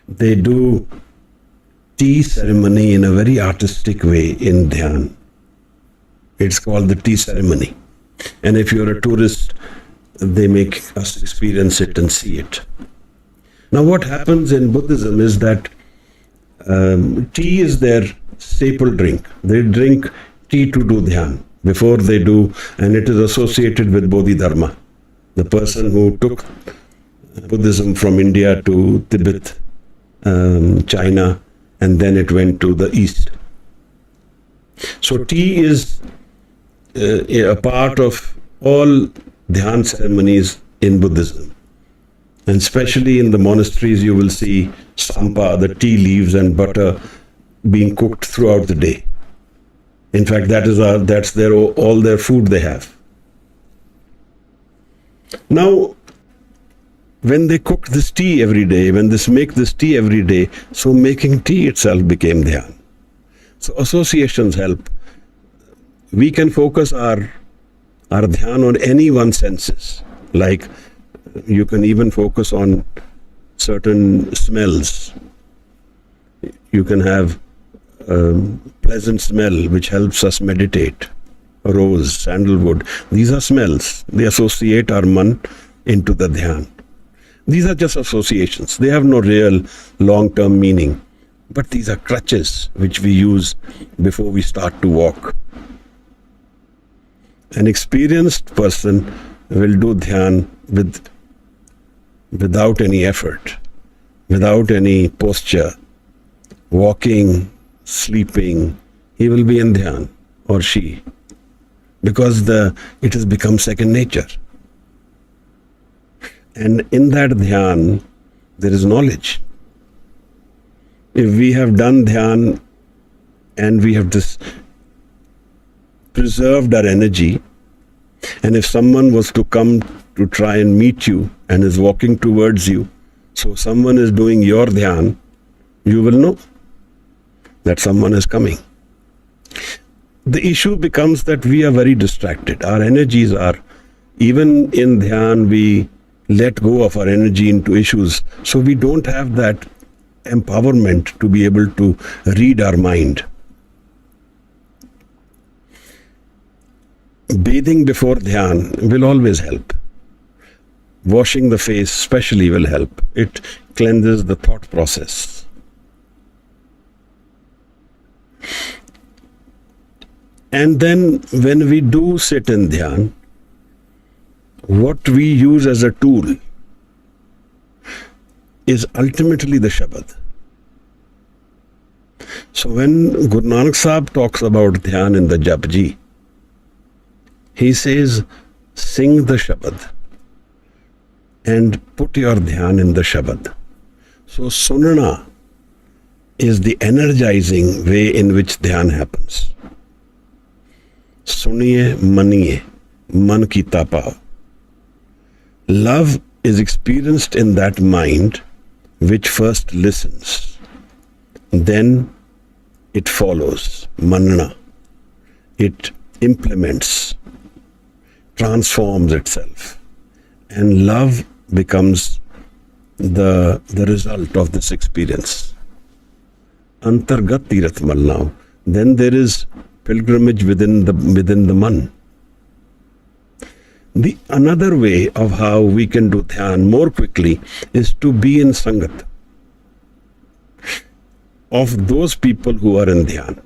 They do tea ceremony in a very artistic way in Dhyan. It's called the tea ceremony. And if you're a tourist, they make us experience it and see it. Now what happens in Buddhism is that tea is their staple drink. They drink tea to do Dhyan before they do, and it is associated with Bodhidharma, the person who took Buddhism from India to Tibet, China, and then it went to the East. So tea is a part of all Dhyan ceremonies in Buddhism. And especially in the monasteries, you will see sampa, the tea leaves and butter, being cooked throughout the day. In fact, that's all their food they have. Now, when they cook this tea every day, when they make this tea every day, so making tea itself became Dhyan. So associations help. We can focus our Dhyan on any one senses. Like you can even focus on certain smells. You can have pleasant smell which helps us meditate. Rose, sandalwood, these are smells. They associate our man into the Dhyan. These are just associations. They have no real long-term meaning. But these are crutches which we use before we start to walk. An experienced person will do Dhyan without any effort, without any posture, walking, sleeping. He will be in Dhyan, or she, because it has become second nature. And in that Dhyan, there is knowledge. If we have done Dhyan and we have preserved our energy, and if someone was to come to try and meet you and is walking towards you, so someone is doing your Dhyan, you will know that someone is coming. the issue becomes that we are very distracted. Our energies are, even in Dhyan, we let go of our energy into issues. So we don't have that empowerment to be able to read our mind. Bathing before Dhyan will always help. Washing the face especially will help. It cleanses the thought process. And then when we do sit in Dhyan, what we use as a tool is ultimately the Shabad. So when Guru Nanak Sahib talks about Dhyan in the Japji, he says, sing the Shabad and put your Dhyan in the Shabad. So Sunana is the energizing way in which Dhyan happens. Suniye maniye, man ki tapa. Love is experienced in that mind which first listens. Then it follows, manana. It implements, transforms itself. And love becomes the result of this experience. Antargat Tirath Malnav. Then there is pilgrimage within the man. The another way of how we can do Dhyan more quickly is to be in Sangat of those people who are in Dhyan.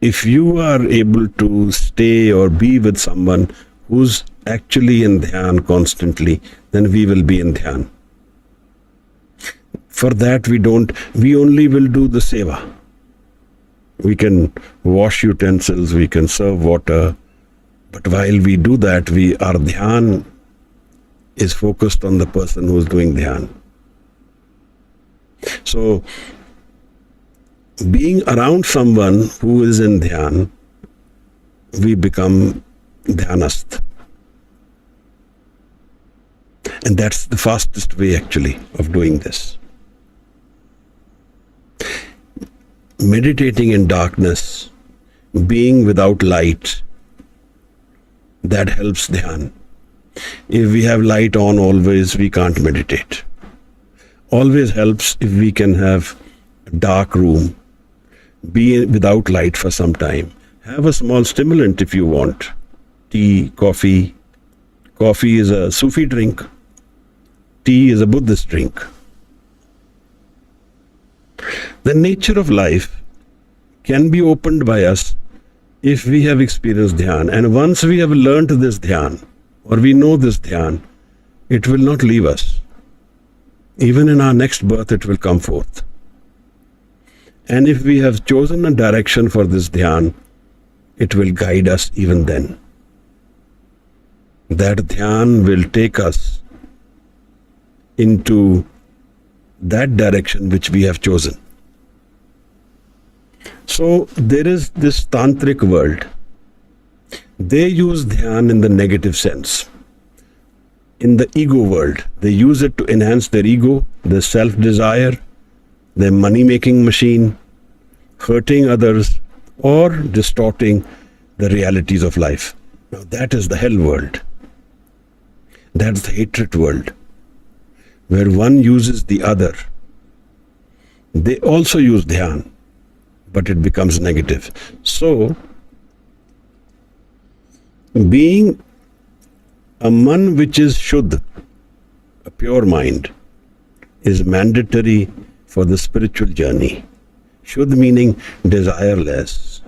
If you are able to stay or be with someone who's actually in Dhyan constantly, then we will be in Dhyan. For that we only will do the seva. We can wash utensils, we can serve water, but while we do that, our Dhyan is focused on the person who is doing Dhyan. So, being around someone who is in Dhyan, we become Dhyanast. And that's the fastest way actually of doing this. Meditating in darkness, being without light, that helps Dhyan. If we have light on always, we can't meditate. Always helps if we can have a dark room, be without light for some time. Have a small stimulant if you want. Tea, coffee. Coffee is a Sufi drink. Tea is a Buddhist drink. The nature of life can be opened by us if we have experienced Dhyan. And once we have learned this Dhyan, or we know this Dhyan, it will not leave us. Even in our next birth, it will come forth. And if we have chosen a direction for this Dhyan, it will guide us even then. That Dhyan will take us into that direction which we have chosen. So there is this tantric world. They use Dhyan in the negative sense. In the ego world, they use it to enhance their ego, their self-desire, their money-making machine, hurting others, or distorting the realities of life. Now that is the hell world. That's the hatred world, where one uses the other. They also use Dhyan, but it becomes negative. So, being a man which is Shuddh, a pure mind, is mandatory for the spiritual journey. Shuddh meaning desireless,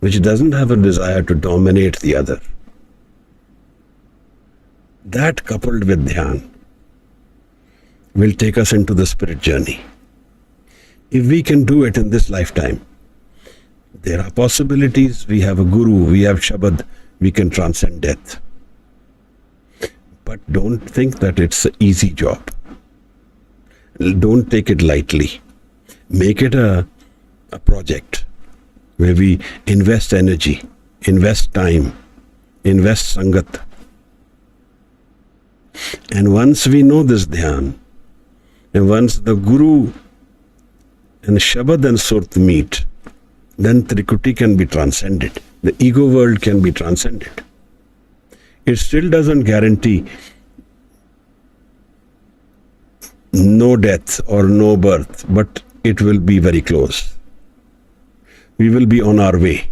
which doesn't have a desire to dominate the other. That coupled with Dhyan will take us into the spirit journey. If we can do it in this lifetime, there are possibilities. We have a guru, we have Shabad, we can transcend death. But don't think that it's an easy job. Don't take it lightly. Make it a project where we invest energy, invest time, invest Sangat. And once we know this Dhyan, and once the Guru and Shabad and Surt meet, then Trikuti can be transcended. The ego world can be transcended. It still doesn't guarantee no death or no birth, but it will be very close. We will be on our way.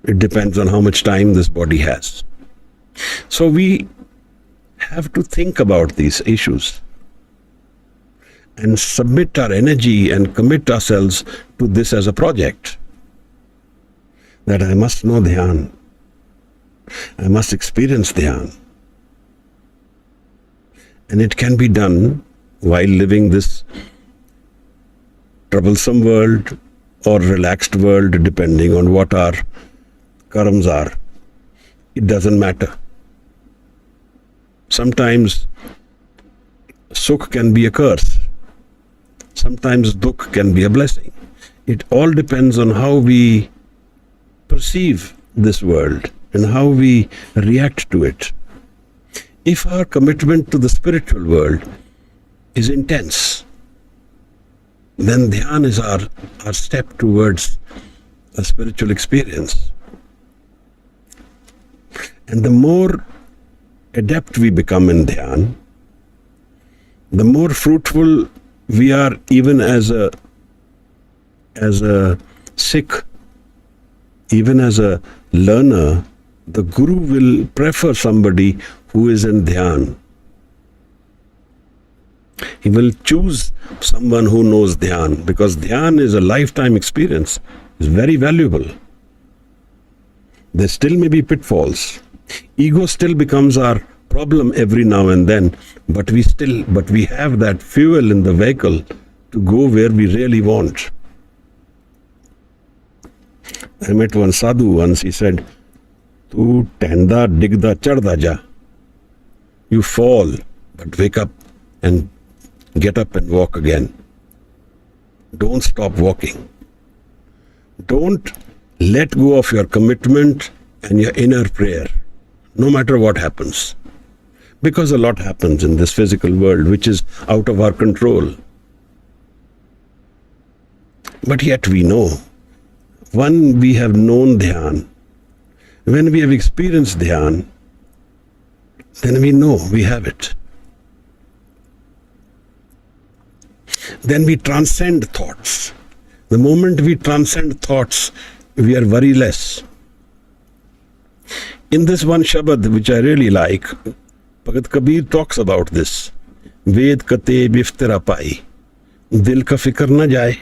It depends on how much time this body has. So we have to think about these issues and submit our energy and commit ourselves to this as a project. That I must know Dhyan. I must experience Dhyan. And it can be done while living this troublesome world or relaxed world, depending on what our karmas are. It doesn't matter. Sometimes sukh can be a curse. Sometimes dukh can be a blessing. It all depends on how we perceive this world and how we react to it. If our commitment to the spiritual world is intense, then Dhyan is our step towards a spiritual experience. And the more adept we become in Dhyan, the more fruitful we are even as a Sikh, even as a learner. The Guru will prefer somebody who is in Dhyan. He will choose someone who knows Dhyan, because Dhyan is a lifetime experience. It's very valuable. There still may be pitfalls. Ego still becomes our problem every now and then, but we have that fuel in the vehicle to go where we really want. I met one sadhu once. He said, "Tu tehda, digda, chadda ja." You fall, but wake up and get up and walk again. Don't stop walking. Don't let go of your commitment and your inner prayer, no matter what happens. Because a lot happens in this physical world which is out of our control. But yet we know, when we have known Dhyan, when we have experienced Dhyan, then we know we have it. Then we transcend thoughts. The moment we transcend thoughts, we are worryless. In this one Shabad, which I really like, Bhagat Kabir talks about this. Ved kate biftara pai, dil ka fikr na jaye.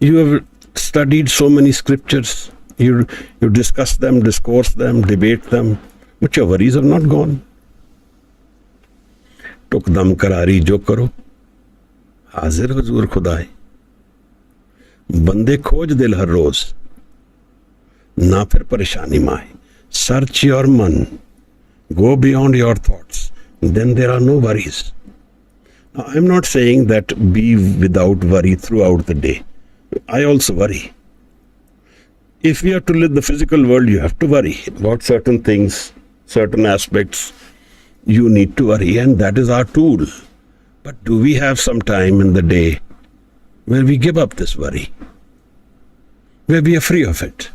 You have studied so many scriptures. You discuss them, discourse them, debate them, but your worries are not gone. Tuk dam karari jo karo, हाजिर हुजूर खुदाए. बंदे खोज दिल हर रोज, ना फिर परेशानी माए. Search your man, go beyond your thoughts, then there are no worries. Now, I'm not saying that be without worry throughout the day. I also worry. If we have to live the physical world, you have to worry about certain things, certain aspects. You need to worry, and that is our tool. But do we have some time in the day where we give up this worry, where we are free of it,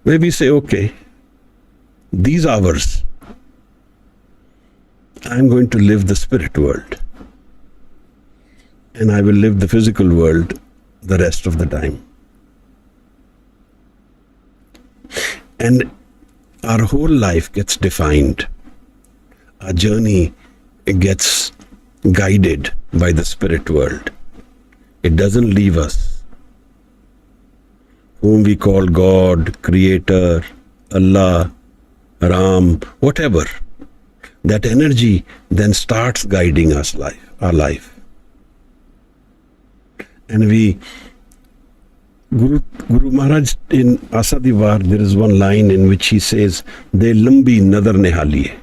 where we say, okay, these hours, I'm going to live the spirit world, and I will live the physical world the rest of the time. And our whole life gets defined. Our journey gets guided by the spirit world. It doesn't leave us. Whom we call God, Creator, Allah, Ram, whatever. That energy then starts guiding our life. And Guru Maharaj in Asadivar, there is one line in which he says, "De lambi nadar nihali hai."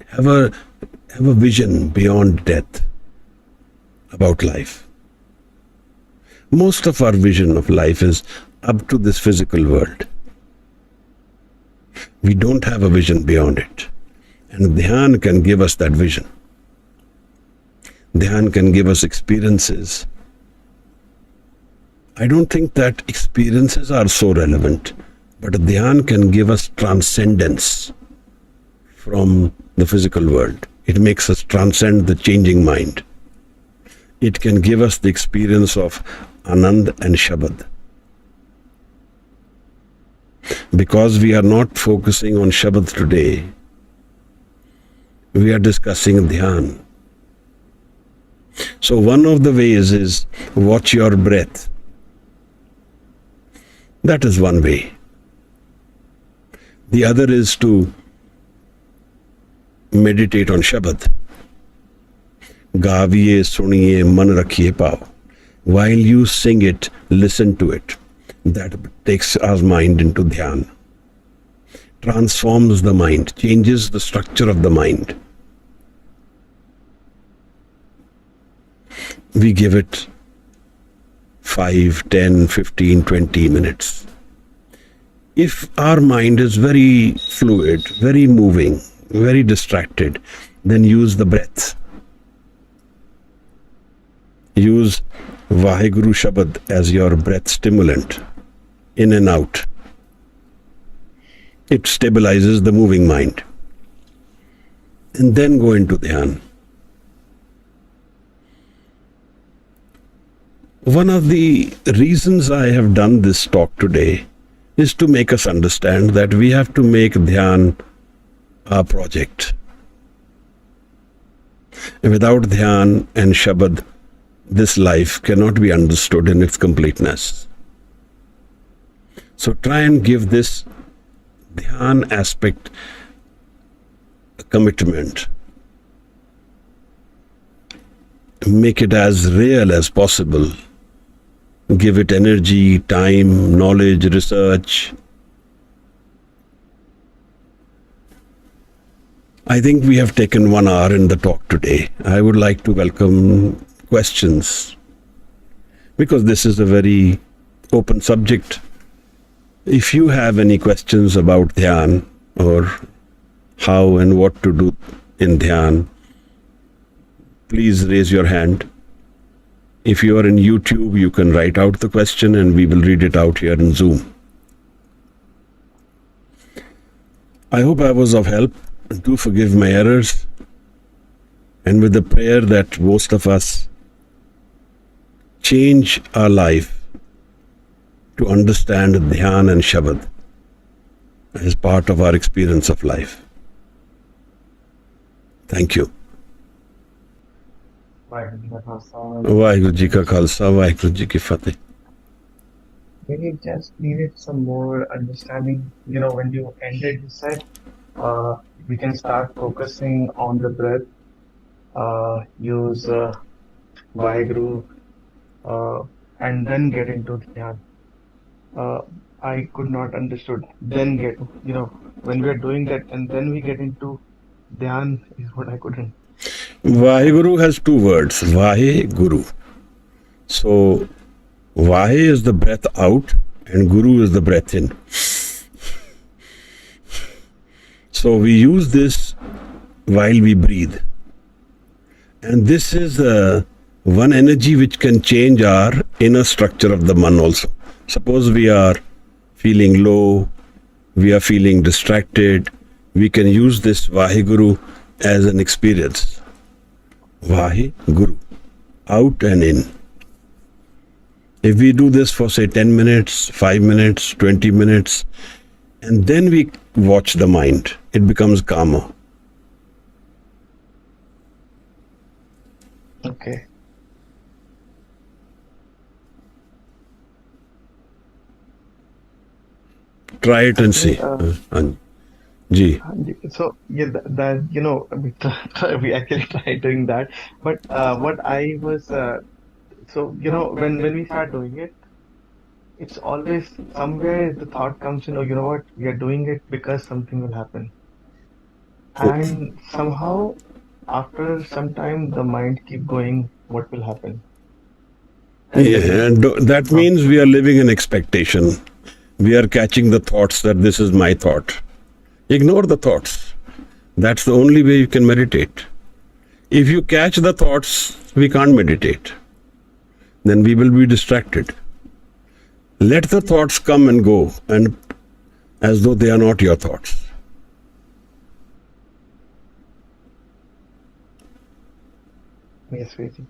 Have a vision beyond death about life. Most of our vision of life is up to this physical world. We don't have a vision beyond it. And Dhyan can give us that vision. Dhyan can give us experiences. I don't think that experiences are so relevant, but Dhyan can give us transcendence from the physical world. It makes us transcend the changing mind. It can give us the experience of Anand and Shabad. Because we are not focusing on Shabad today, we are discussing Dhyan. So one of the ways is watch your breath. That is one way. The other is to meditate on Shabad. Gaviye, suniye, man rakhiye pao. While you sing it, listen to it. That takes our mind into Dhyan. Transforms the mind, changes the structure of the mind. We give it 5, 10, 15, 20 minutes. If our mind is very fluid, very moving, very distracted, then use the breath. Use Vaheguru Shabad as your breath stimulant, in and out. It stabilizes the moving mind. And then go into Dhyan. One of the reasons I have done this talk today is to make us understand that we have to make Dhyan our project. Without Dhyan and Shabad, this life cannot be understood in its completeness. So try and give this Dhyan aspect a commitment. Make it as real as possible. Give it energy, time, knowledge, research. I think we have taken 1 hour in the talk today. I would like to welcome questions, because this is a very open subject. If you have any questions about Dhyan or how and what to do in Dhyan, please raise your hand. If you are in YouTube, you can write out the question and we will read it out here in Zoom. I hope I was of help. Do forgive my errors. And with the prayer that most of us change our life to understand Dhyan and Shabad as part of our experience of life. Thank you. Vaheguru Ji ka Khalsa, Vaheguru Ji ki Fateh. We just needed some more understanding. When you ended, you said we can start focusing on the breath, use Vaheguru, and then get into Dhyan. I could not understood. Then when we are doing that and then we get into Dhyan is what I couldn't. Vaheguru has 2 words, Vaheguru. So, Vahe is the breath out and Guru is the breath in. So, we use this while we breathe. And this is one energy which can change our inner structure of the man also. Suppose we are feeling low, we are feeling distracted, we can use this Vaheguru as an experience. Vaheguru, out and in. If we do this for say 10 minutes, 5 minutes, 20 minutes, and then we watch the mind, it becomes calmer. Okay. Try it and see. Ji. So we actually tried doing that. But what I was when we start doing it, it's always somewhere the thought comes in, oh, you know what, we are doing it because something will happen. And somehow after some time the mind keep going, what will happen? And that means we are living in expectation. We are catching the thoughts that this is my thought. Ignore the thoughts. That's the only way you can meditate. If you catch the thoughts, we can't meditate. Then we will be distracted. Let the thoughts come and go, and as though they are not your thoughts. Yes, Guruji.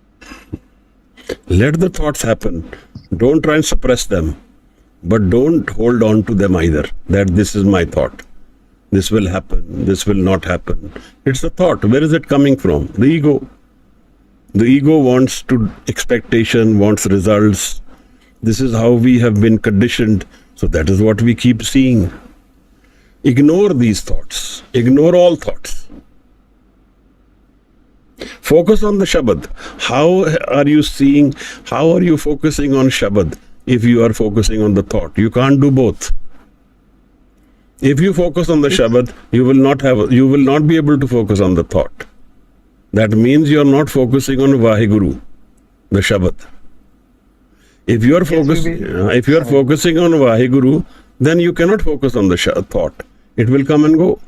Let the thoughts happen. Don't try and suppress them, but don't hold on to them either, that this is my thought. This will happen, this will not happen. It's a thought. Where is it coming from? The ego. The ego wants expectation, wants results. This is how we have been conditioned. So that is what we keep seeing. Ignore these thoughts. Ignore all thoughts. Focus on the Shabad. How are you focusing on Shabad if you are focusing on the thought? You can't do both. If you focus on the Shabad, you will not be able to focus on the thought. That means you are not focusing on Vaheguru, the Shabad. If you are focusing on Vaheguru, then you cannot focus on the thought. It will come and go.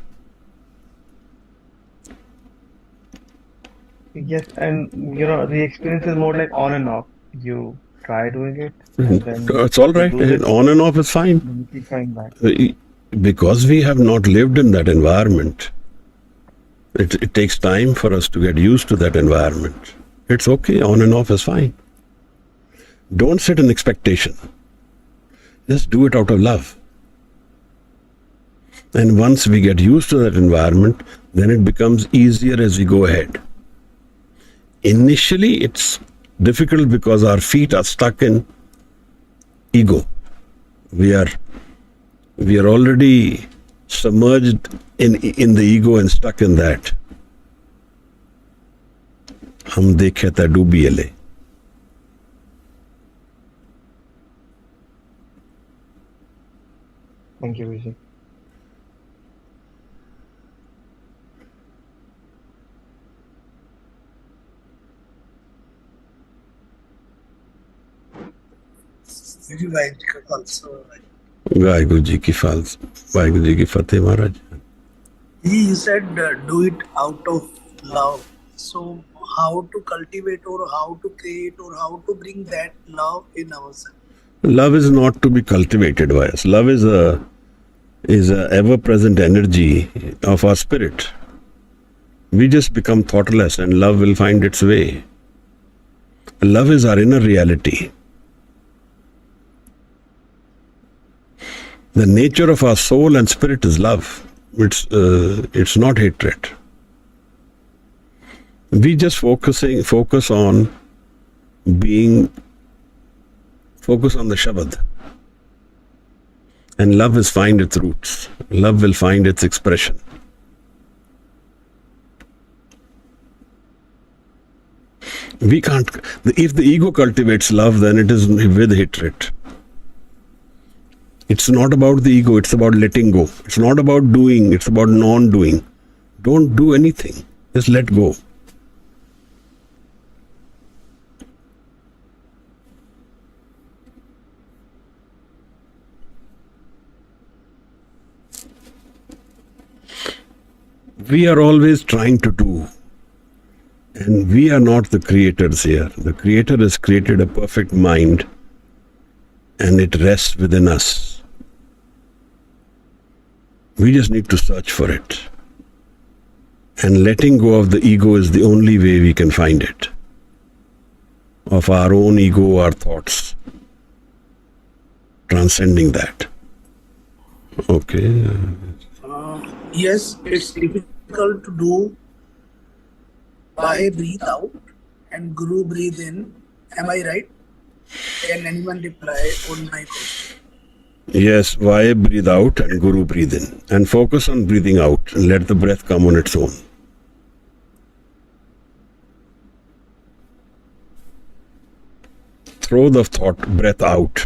Yes, and the experience is more like on and off. You try doing it, and then It's all right. On and off is fine. you keep coming back. Because we have not lived in that environment, it takes time for us to get used to that environment. It's okay. On and off is fine. Don't sit in expectation. Just do it out of love. And once we get used to that environment, then it becomes easier as we go ahead. Initially, it's difficult because our feet are stuck in ego. We are already submerged in the ego and stuck in that. Hum dekhe ta doobi ele. Thank you, Guruji. Very right also. Vaheguru ji ki false. Vaheguru ji ki fateh Maharaj. He said do it out of love. So how to cultivate or how to create or how to bring that love in ourselves? Love is not to be cultivated by us. Love is a ever-present energy of our spirit. We just become thoughtless and love will find its way. Love is our inner reality. The nature of our soul and spirit is love. It's not hatred. We just focus on the Shabad. And love will find its roots. Love will find its expression. We can't. If the ego cultivates love, then it is with hatred. It's not about the ego, it's about letting go. It's not about doing, it's about non-doing. Don't do anything. Just let go. We are always trying to do. And we are not the creators here. The Creator has created a perfect mind and it rests within us. We just need to search for it. And letting go of the ego is the only way we can find it. Of our own ego, our thoughts. Transcending that. Okay. Yes, it's difficult to do by breathe out and Guru breathe in. Am I right? Can anyone reply on my question? Yes, why breathe out and Guru breathe in. And focus on breathing out and let the breath come on its own. Throw the breath out.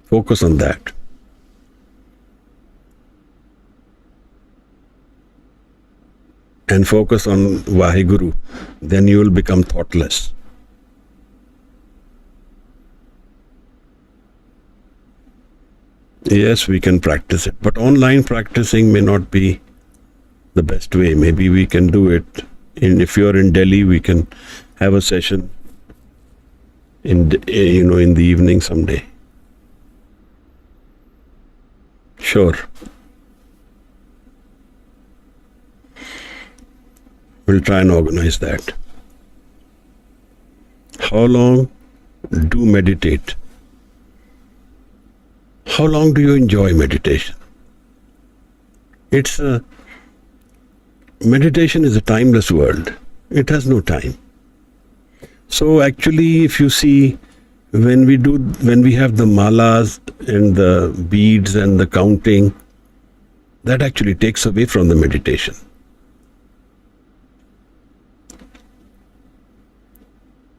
Focus on that. And focus on Vaheguru. Then you will become thoughtless. Yes, we can practice it, but online practicing may not be the best way. Maybe we can do it. If you're in Delhi, we can have a session in the evening someday. Sure. We'll try and organize that. How long do meditate? How long do you enjoy meditation? Meditation is a timeless world. It has no time. So actually, if you see, when we have the malas and the beads and the counting, that actually takes away from the meditation.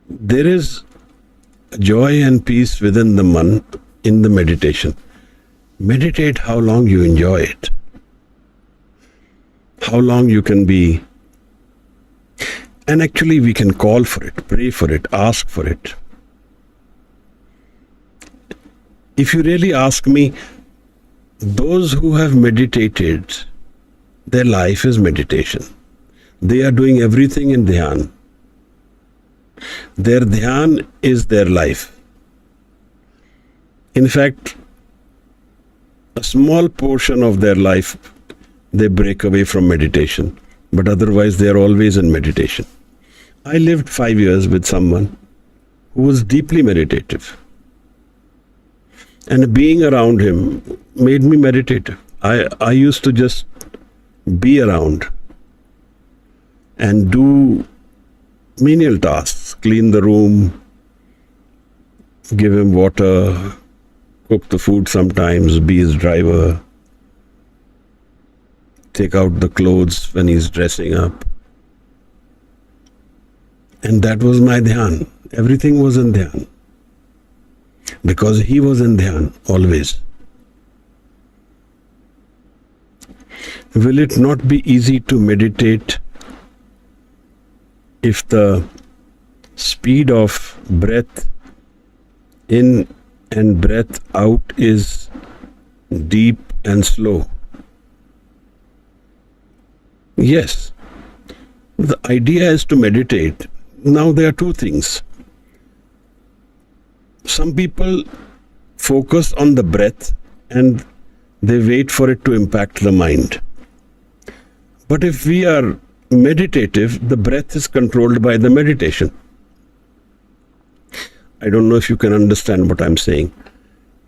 There is joy and peace within the man in the meditation. Meditate how long you enjoy it. How long you can be. And actually we can call for it, pray for it, ask for it. If you really ask me, those who have meditated, their life is meditation. They are doing everything in Dhyan. Their Dhyan is their life. In fact, a small portion of their life they break away from meditation, but otherwise they are always in meditation. I lived 5 years with someone who was deeply meditative, and being around him made me meditative. I used to just be around and do menial tasks, clean the room, give him water, cook the food sometimes, be his driver, take out the clothes when he's dressing up. And that was my Dhyan. Everything was in Dhyan. Because he was in Dhyan always. Will it not be easy to meditate if the speed of breath in and breath out is deep and slow? Yes. The idea is to meditate. Now there are two things. Some people focus on the breath and they wait for it to impact the mind. But if we are meditative, the breath is controlled by the meditation. I don't know if you can understand what I'm saying.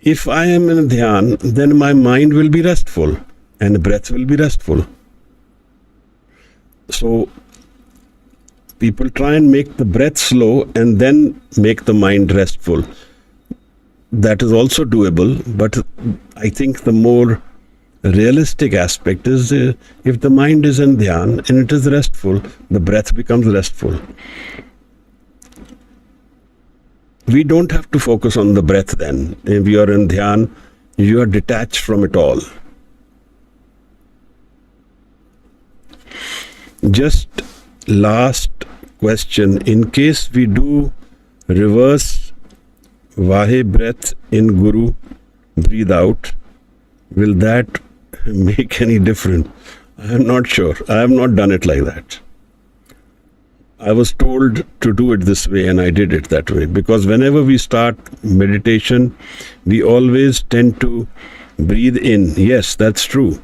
If I am in Dhyan, then my mind will be restful and the breath will be restful. So people try and make the breath slow and then make the mind restful. That is also doable, but I think the more realistic aspect is if the mind is in Dhyan and it is restful, the breath becomes restful. We don't have to focus on the breath then. If you are in Dhyan, you are detached from it all. Just last question. In case we do reverse Vahe breath in Guru, breathe out, will that make any difference? I am not sure. I have not done it like that. I was told to do it this way and I did it that way, because whenever we start meditation, we always tend to breathe in. Yes, that's true.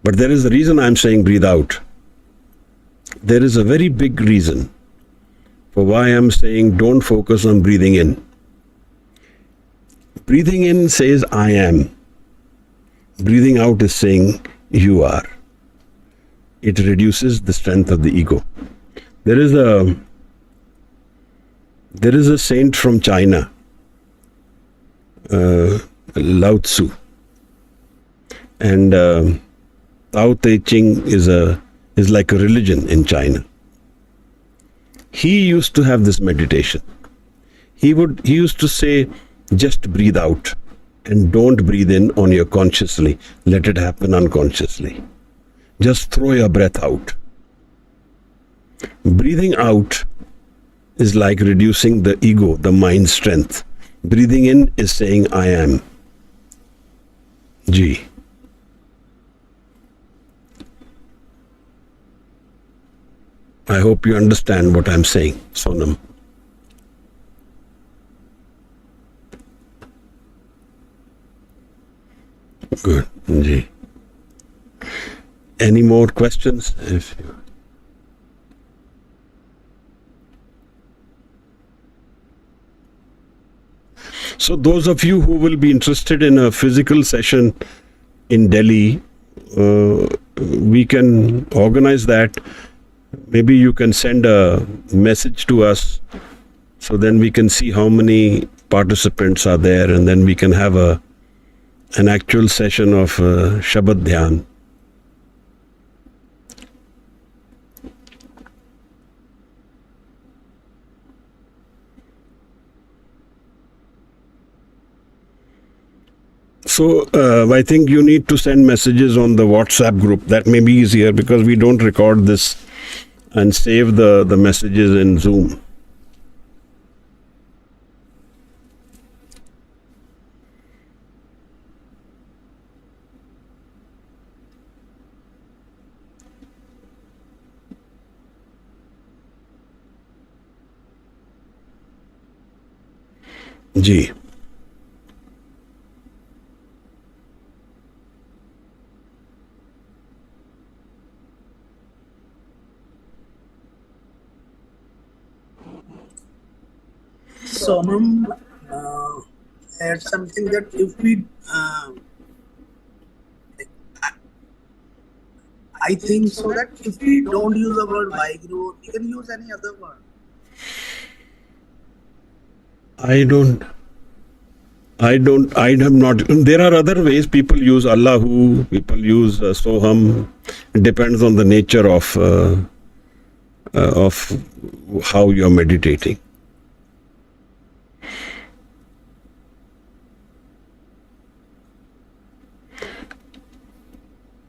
But there is a reason I'm saying breathe out. There is a very big reason for why I'm saying don't focus on breathing in. Breathing in says I am. Breathing out is saying you are. It reduces the strength of the ego. There is a saint from China, Lao Tzu, and Tao Te Ching is like a religion in China. He used to have this meditation. He used to say, just breathe out and don't breathe in on your consciously. Let it happen unconsciously. Just throw your breath out. Breathing out is like reducing the ego, the mind strength. Breathing in is saying I am. Ji. I hope you understand what I'm saying, Sonam. Good. Ji. Any more questions? So those of you who will be interested in a physical session in Delhi, we can organize that. Maybe you can send a message to us, so then we can see how many participants are there, and then we can have an actual session of Shabad Dhyan. So I think you need to send messages on the WhatsApp group. That may be easier because we don't record this and save the messages in Zoom. Ji. Sonam had something that if we, I think so that if we don't use the word Vaheguru, we can use any other word. I have not. There are other ways people use Allahu, people use Soham. It depends on the nature of how you're meditating.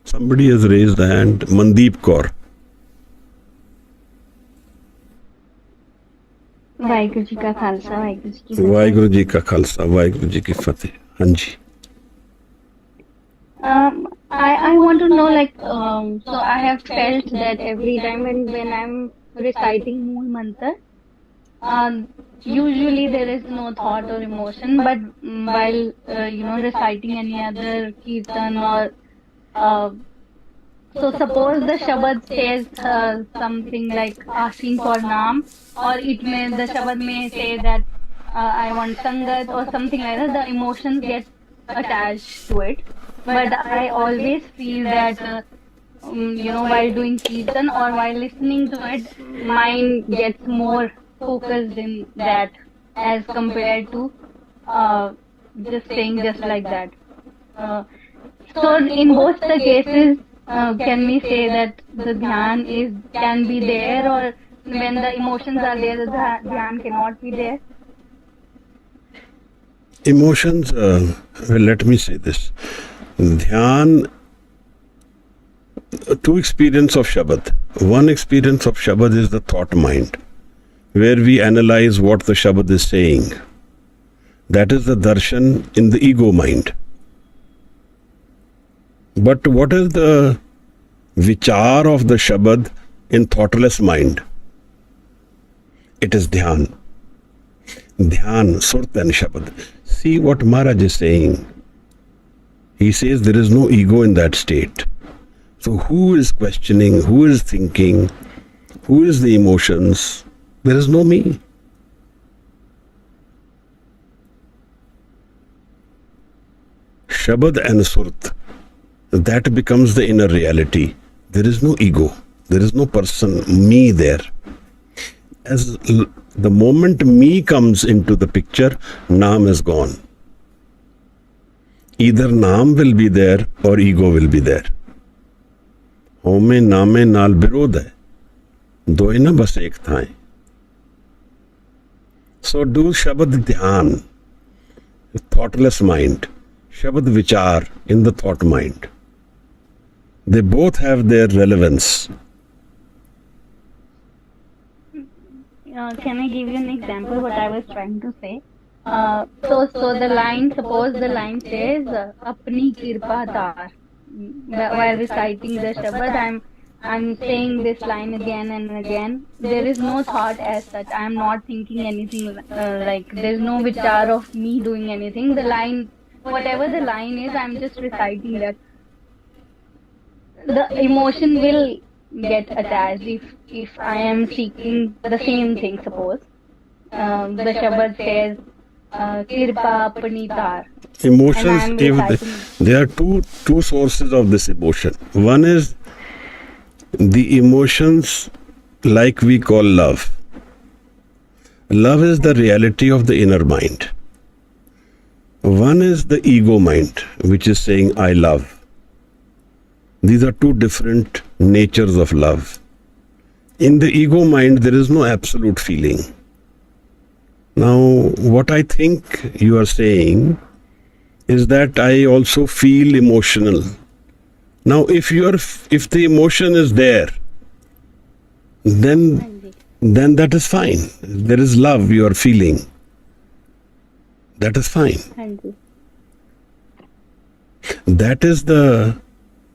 Somebody has raised a hand. Mandeep Kaur. Waheguru ji का खालसा वाहिगुरु जी की फतेह। वाहिगुरु जी का खालसा वाहिगुरु जी की फतेह। हाँ जी। I want to know, like, so I have felt that every time when I'm reciting Mool Mantra, usually there is no thought or emotion, but while reciting any other kirtan or so suppose the Shabad says something like asking for Naam, or the Shabad may say that I want Sangat or something like that. The emotions get attached to it, but I always feel that while doing kirtan or while listening to it, mind gets more focused in that as compared to just saying just like that. So in both the cases, can we say that the dhyan can be there, or when the emotions are there, the dhyan cannot be there? Emotions, well, let me say this. Dhyan, two experience of Shabad. One experience of Shabad is the thought mind, where we analyze what the Shabad is saying. That is the darshan in the ego mind. But what is the vichar of the Shabad in thoughtless mind? It is Dhyan. Dhyan, Surt and Shabad. See what Maharaj is saying. He says there is no ego in that state. So who is questioning, who is thinking, who is the emotions? There is no me. Shabad and Surt, that becomes the inner reality. There is no ego. There is no person, me there. As the moment me comes into the picture, Naam is gone. Either Naam will be there or ego will be there. Home naame naal birod hai. Doye na bas ek thaye. So do Shabad Dhyan, thoughtless mind. Shabad Vichaar in the thought mind. They both have their relevance. Can I give you an example what I was trying to say? So the line, suppose the line says, Apni Kirpa Tar. While reciting the Shabad, I'm I'm saying this line again and again. There is no thought as such. I'm not thinking anything like there's no vichar of me doing anything. The line, whatever the line is, I'm just reciting that. The emotion will get attached if I am seeking the same thing. Suppose the Shabad says, "Kirpa apni tar," and Emotions, I'm if reciting. there are two sources of this emotion. One is the emotions like we call love. Love is the reality of the inner mind. One is the ego mind, which is saying, I love. These are two different natures of love. In the ego mind, there is no absolute feeling. Now, what I think you are saying is that I also feel emotional. Now, if the emotion is there, then that is fine. There is love you are feeling. That is fine. Hanji. That is the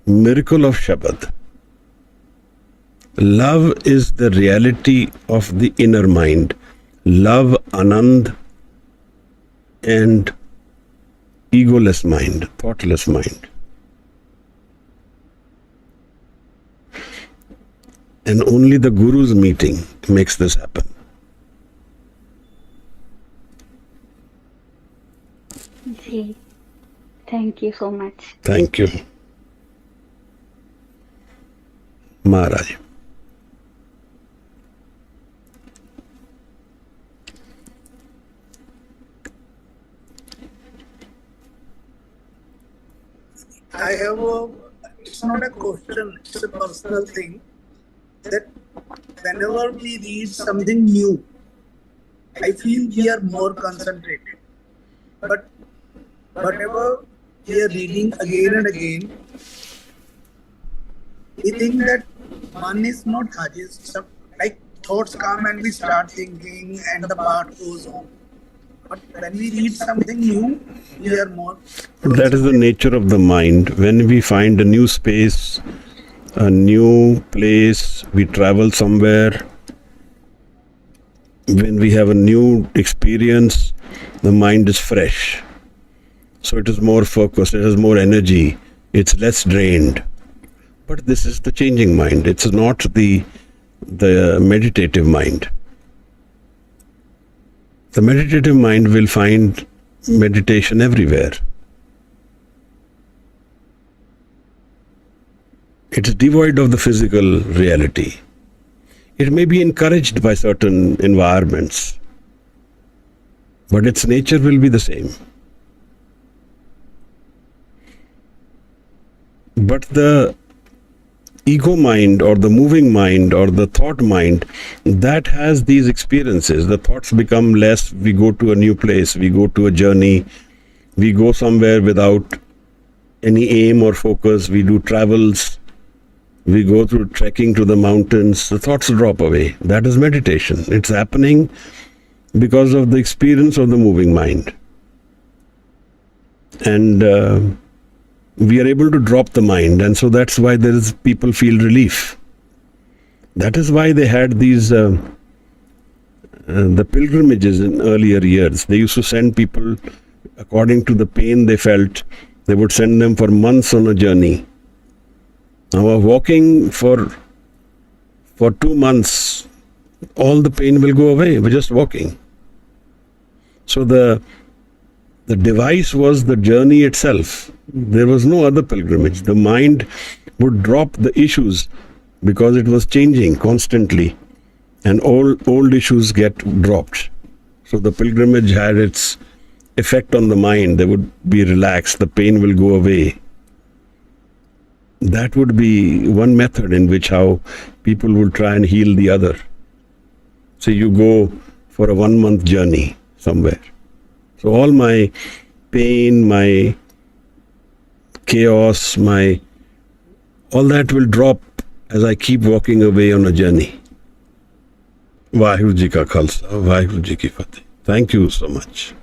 miracle of Shabad. Love is the reality of the inner mind. Love, Anand, and egoless mind, thoughtless mind. And only the Guru's meeting makes this happen. Ji. Thank you so much. Thank you. Maharaj. It's not a question, it's a personal thing, that whenever we read something new, I feel we are more concentrated. But whatever we are reading again and again, we think that one is not Hajis. Like thoughts come and we start thinking and the part goes on. But when we read something new, we are more. That is the nature of the mind. When we find a new space, a new place, we travel somewhere, when we have a new experience, the mind is fresh. So it is more focused, it has more energy, it's less drained. But this is the changing mind. It's not the meditative mind. The meditative mind will find meditation everywhere. It's devoid of the physical reality. It may be encouraged by certain environments, but its nature will be the same. But the ego mind or the moving mind or the thought mind, that has these experiences. The thoughts become less, we go to a new place, we go to a journey, we go somewhere without any aim or focus, we do travels, we go through trekking to the mountains, the thoughts drop away. That is meditation. It's happening because of the experience of the moving mind. And we are able to drop the mind, and so that's why people feel relief. That is why they had these the pilgrimages in earlier years. They used to send people according to the pain they felt. They would send them for months on a journey. Now, walking for 2 months, all the pain will go away. We're just walking. So the device was the journey itself. There was no other pilgrimage. The mind would drop the issues because it was changing constantly, and old issues get dropped. So the pilgrimage had its effect on the mind. They would be relaxed. The pain will go away. That would be one method in which how people would try and heal the other. So you go for a 1-month journey somewhere. So all my pain, my chaos, all that will drop as I keep walking away on a journey. Vaheguru Ji ka Khalsa, Vaheguru Ji ki Fateh. Thank you so much.